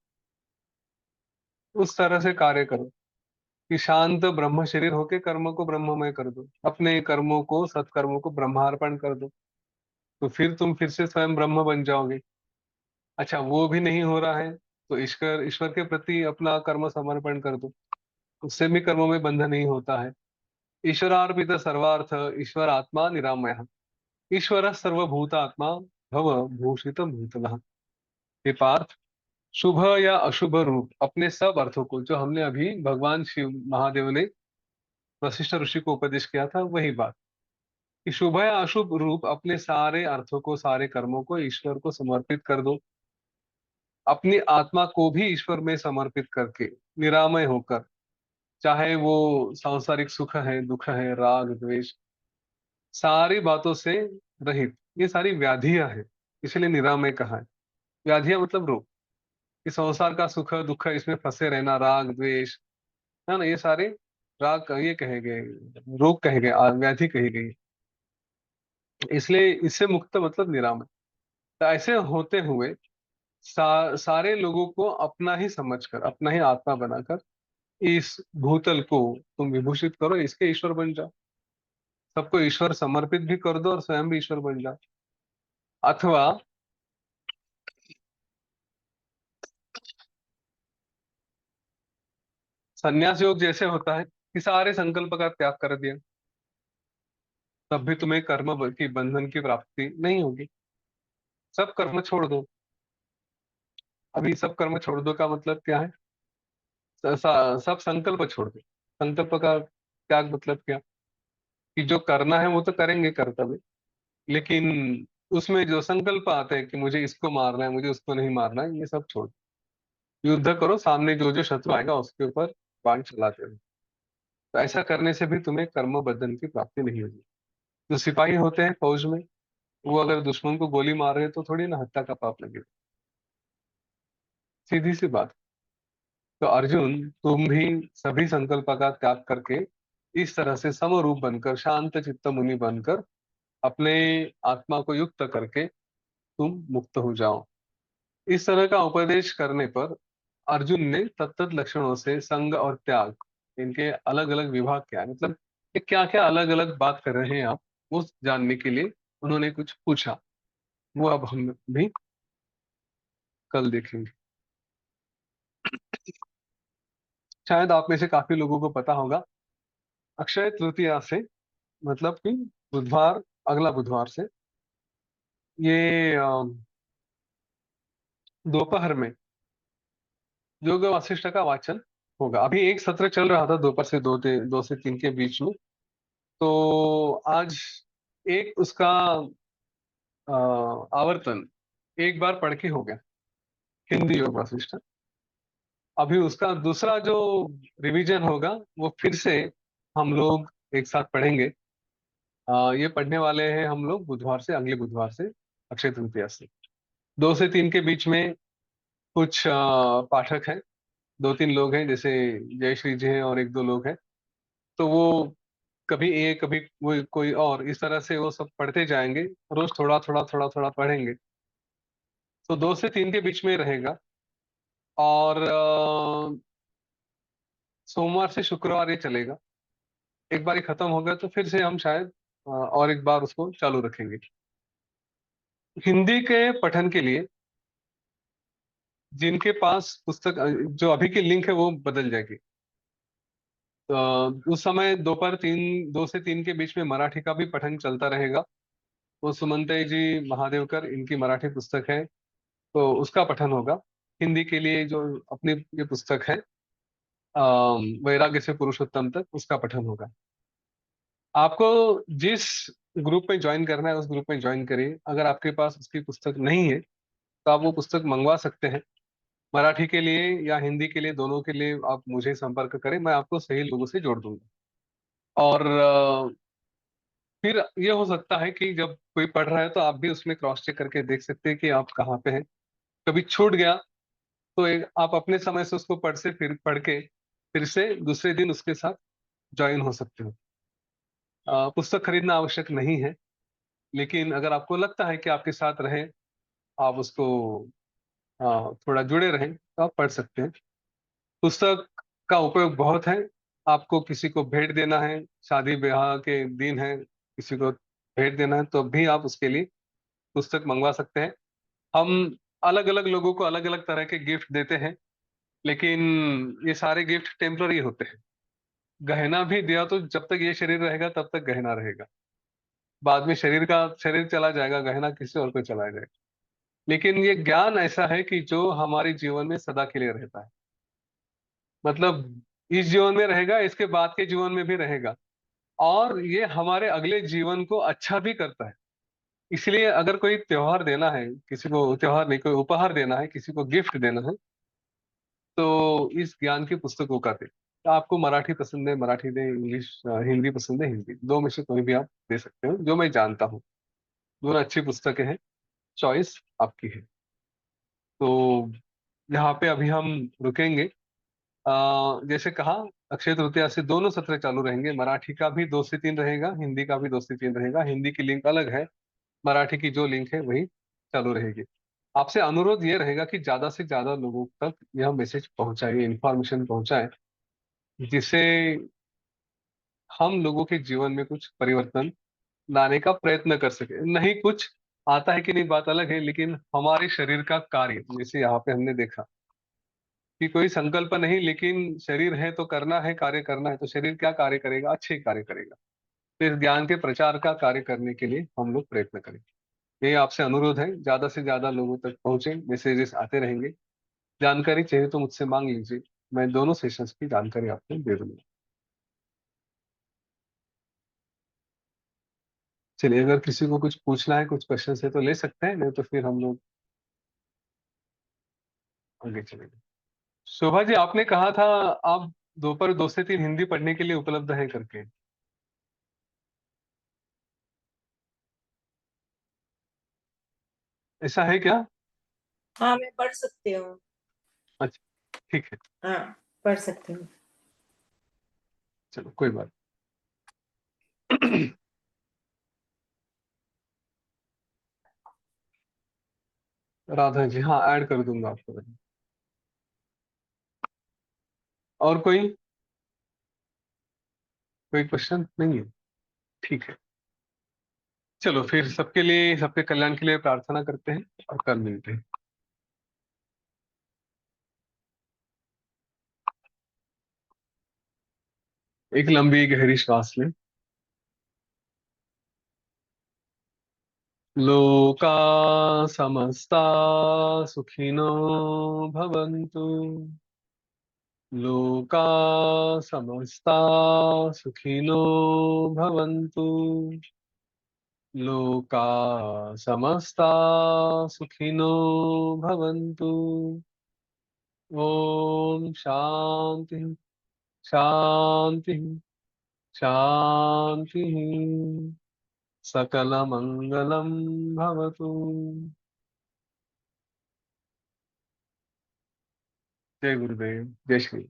उस तरह से कार्य करो कि शांत ब्रह्म शरीर होके कर्म को ब्रह्ममय कर दो, अपने कर्मों को, सत्कर्मों को ब्रह्मार्पण कर दो। तो फिर तुम फिर से स्वयं ब्रह्म बन जाओगे। अच्छा, वो भी नहीं हो रहा है तो ईश्वर ईश्वर के प्रति अपना कर्म समर्पण कर दो, उससे भी कर्मों में बंधन नहीं होता है। ईश्वरार्पित सर्वार्थ ईश्वर आत्मा निरामय, ईश्वर सर्वभूतात्मा भव भूषित भूतलः। हे पार्थ, शुभ या अशुभ रूप अपने सब अर्थों को, जो हमने अभी भगवान शिव महादेव ने वशिष्ठ ऋषि को उपदेश किया था, वही बात कि शुभ या अशुभ रूप अपने सारे अर्थों को, सारे कर्मों को ईश्वर को समर्पित कर दो। अपनी आत्मा को भी ईश्वर में समर्पित करके निरामय होकर, चाहे वो सांसारिक सुख है, दुख है, राग द्वेष, सारी बातों से रहित, ये सारी व्याधियां हैं, इसलिए निरामय कहा है। व्याधियां मतलब रोग, कि संसार का सुख दुख इसमें फंसे रहना, राग द्वेष, है ना, ये सारे राग ये कहे गए, रोग कहे गए, व्याधि कही गई। इसलिए इससे मुक्त मतलब निरामय। तो ऐसे होते हुए सारे लोगों को अपना ही समझकर, अपना ही आत्मा बनाकर इस भूतल को तुम विभूषित करो, इसके ईश्वर बन जाओ। सबको ईश्वर समर्पित भी कर दो और स्वयं भी ईश्वर बन जाओ। अथवा संन्यास योग जैसे होता है कि सारे संकल्प का त्याग कर दिया, तब भी तुम्हें कर्म की बंधन की प्राप्ति नहीं होगी। सब कर्म छोड़ दो। अभी सब कर्म छोड़ दो का मतलब क्या है? सब संकल्प छोड़ दो। संकल्प का त्याग मतलब क्या? कि जो करना है वो तो करेंगे कर्तव्य, लेकिन उसमें जो संकल्प आते हैं कि मुझे इसको मारना है, मुझे उसको नहीं मारना है, ये सब छोड़ दो। युद्ध करो, सामने जो जो शत्रु आएगा उसके ऊपर बाण चलाते रहो। तो ऐसा करने से भी तुम्हें कर्म बंधन की प्राप्ति नहीं होगी। जो सिपाही होते हैं फौज में, वो अगर दुश्मन को गोली मार रहे हैं तो थोड़ी ना हत्या का पाप लगेगा। सीधी सी बात। तो अर्जुन, तुम भी सभी संकल्प का त्याग करके इस तरह से समरूप बनकर, शांत चित्त मुनि बनकर, अपने आत्मा को युक्त करके तुम मुक्त हो जाओ। इस तरह का उपदेश करने पर अर्जुन ने तत्त लक्षणों से संग और त्याग, इनके अलग अलग विभाग क्या है, मतलब क्या क्या अलग अलग बात कर रहे हैं आप, वो जानने के लिए उन्होंने कुछ पूछा। वो अब हम भी कल देखेंगे। शायद आप में से काफी लोगों को पता होगा, अक्षय तृतीया से, मतलब कि बुधवार, अगला बुधवार से, ये दोपहर में योग वासिष्ठ का वाचन होगा। अभी एक सत्र चल रहा था दोपहर से 2 से 3 के बीच में। तो आज एक उसका आवर्तन एक बार पढ़ के हो गया, हिंदी योग वासिष्ठ। अभी उसका दूसरा जो रिवीजन होगा वो फिर से हम लोग एक साथ पढ़ेंगे। ये पढ़ने वाले हैं हम लोग बुधवार से, अगले बुधवार से, अक्षय तृतीया से। 2 से 3 के बीच में कुछ पाठक हैं, 2-3 लोग हैं, जैसे जय श्री जी हैं और एक दो लोग हैं। तो वो कभी ये कभी वो कोई और, इस तरह से वो सब पढ़ते जाएंगे। रोज थोड़ा थोड़ा थोड़ा थोड़ा पढ़ेंगे। तो 2 से 3 के बीच में रहेगा। और सोमवार से शुक्रवार ये चलेगा। एक बार ये खत्म हो गया तो फिर से हम शायद और एक बार उसको चालू रखेंगे। हिंदी के पठन के लिए जिनके पास पुस्तक, जो अभी की लिंक है वो बदल जाएगी। तो उस समय दोपहर 2 से 3 के बीच में मराठी का भी पठन चलता रहेगा। वो सुमंतई जी महादेवकर, इनकी मराठी पुस्तक है, तो उसका पठन होगा। हिंदी के लिए जो अपनी ये पुस्तक है, वैराग्य से पुरुषोत्तम तक, उसका पठन होगा। आपको जिस ग्रुप में ज्वाइन करना है उस ग्रुप में ज्वाइन करिए। अगर आपके पास उसकी पुस्तक नहीं है तो आप वो पुस्तक मंगवा सकते हैं। मराठी के लिए या हिंदी के लिए, दोनों के लिए आप मुझे संपर्क करें, मैं आपको सही लोगों से जोड़ दूंगा। और फिर ये हो सकता है कि जब कोई पढ़ रहा है तो आप भी उसमें क्रॉस चेक करके देख सकते हैं कि आप कहाँ पे हैं। कभी छूट गया तो आप अपने समय से उसको फिर पढ़ के फिर से दूसरे दिन उसके साथ ज्वाइन हो सकते हो। पुस्तक खरीदना आवश्यक नहीं है, लेकिन अगर आपको लगता है कि आपके साथ रहे, आप उसको थोड़ा जुड़े रहें, तो आप पढ़ सकते हैं। पुस्तक का उपयोग बहुत है। आपको किसी को भेंट देना है, शादी ब्याह के दिन है, किसी को भेंट देना है, तो भी आप उसके लिए पुस्तक मंगवा सकते हैं। हम अलग अलग लोगों को अलग अलग तरह के गिफ्ट देते हैं, लेकिन ये सारे गिफ्ट टेम्पररी होते हैं। गहना भी दिया तो जब तक ये शरीर रहेगा तब तक गहना रहेगा। बाद में शरीर चला जाएगा, गहना किसी और को चला जाएगा। लेकिन ये ज्ञान ऐसा है कि जो हमारे जीवन में सदा के लिए रहता है। मतलब इस जीवन में रहेगा, इसके बाद के जीवन में भी रहेगा। और ये हमारे अगले जीवन को अच्छा भी करता है। इसलिए अगर कोई त्योहार देना है किसी को, त्योहार नहीं, कोई उपहार देना है, किसी को गिफ्ट देना है, तो इस ज्ञान की पुस्तकों का दे। तो आपको मराठी पसंद है मराठी दे, इंग्लिश हिंदी पसंद है हिंदी, दो में से कोई भी आप दे सकते हो, जो मैं जानता हूँ। दोनों अच्छी पुस्तकें हैं, चॉइस आपकी है। तो यहाँ पे अभी हम रुकेंगे। जैसे कहा, अक्षय तृतीया से दोनों सत्र चालू रहेंगे। मराठी का भी 2 से 3 रहेगा, हिंदी का भी 2 से 3 रहेगा। हिंदी की लिंक अलग है, मराठी की जो लिंक है वही चालू रहेगी। आपसे अनुरोध ये रहेगा कि ज्यादा से ज्यादा लोगों तक यह मैसेज पहुंचाइए, इंफॉर्मेशन पहुंचाएं, जिससे हम लोगों के जीवन में कुछ परिवर्तन लाने का प्रयत्न कर सके। नहीं कुछ आता है कि नहीं, बात अलग है, लेकिन हमारे शरीर का कार्य, जैसे यहाँ पे हमने देखा कि कोई संकल्प नहीं, लेकिन शरीर है तो करना है, कार्य करना है, तो शरीर क्या कार्य करेगा? अच्छे कार्य करेगा। तो इस ज्ञान के प्रचार का कार्य करने के लिए हम लोग प्रयत्न करें। ये आपसे अनुरोध है, ज्यादा से ज्यादा लोगों तक पहुंचे, मैसेजेस आते रहेंगे। जानकारी चाहिए तो मुझसे मांग लीजिए, मैं दोनों सेशंस की जानकारी आपको दे दूंगा। चलिए, अगर किसी को कुछ पूछना है, कुछ क्वेश्चन है तो ले सकते हैं, नहीं तो फिर हम लोग आगे चलेंगे। शोभा जी, आपने कहा था आप दोपहर 2 से 3 हिंदी पढ़ने के लिए उपलब्ध है करके, ऐसा है क्या? हाँ, मैं पढ़ सकती हूँ। अच्छा, ठीक है। हाँ, पढ़ सकती हूँ। चलो, कोई बात। राधा जी, हाँ, ऐड कर दूंगा आपको। और कोई क्वेश्चन नहीं है? ठीक है। चलो फिर, सबके लिए, सबके कल्याण के लिए प्रार्थना करते हैं और कल मिलते हैं। एक लंबी गहरी श्वास लें। लोका समस्ता सुखिनो भवन्तु। लोका समस्ता सुखिनो भवन्तु। लोका समस्ता सुखिनो भवन्तु। ओम शांति शांति शांति। सकलमंगलं भवतु। जय गुरुदेव, जय श्री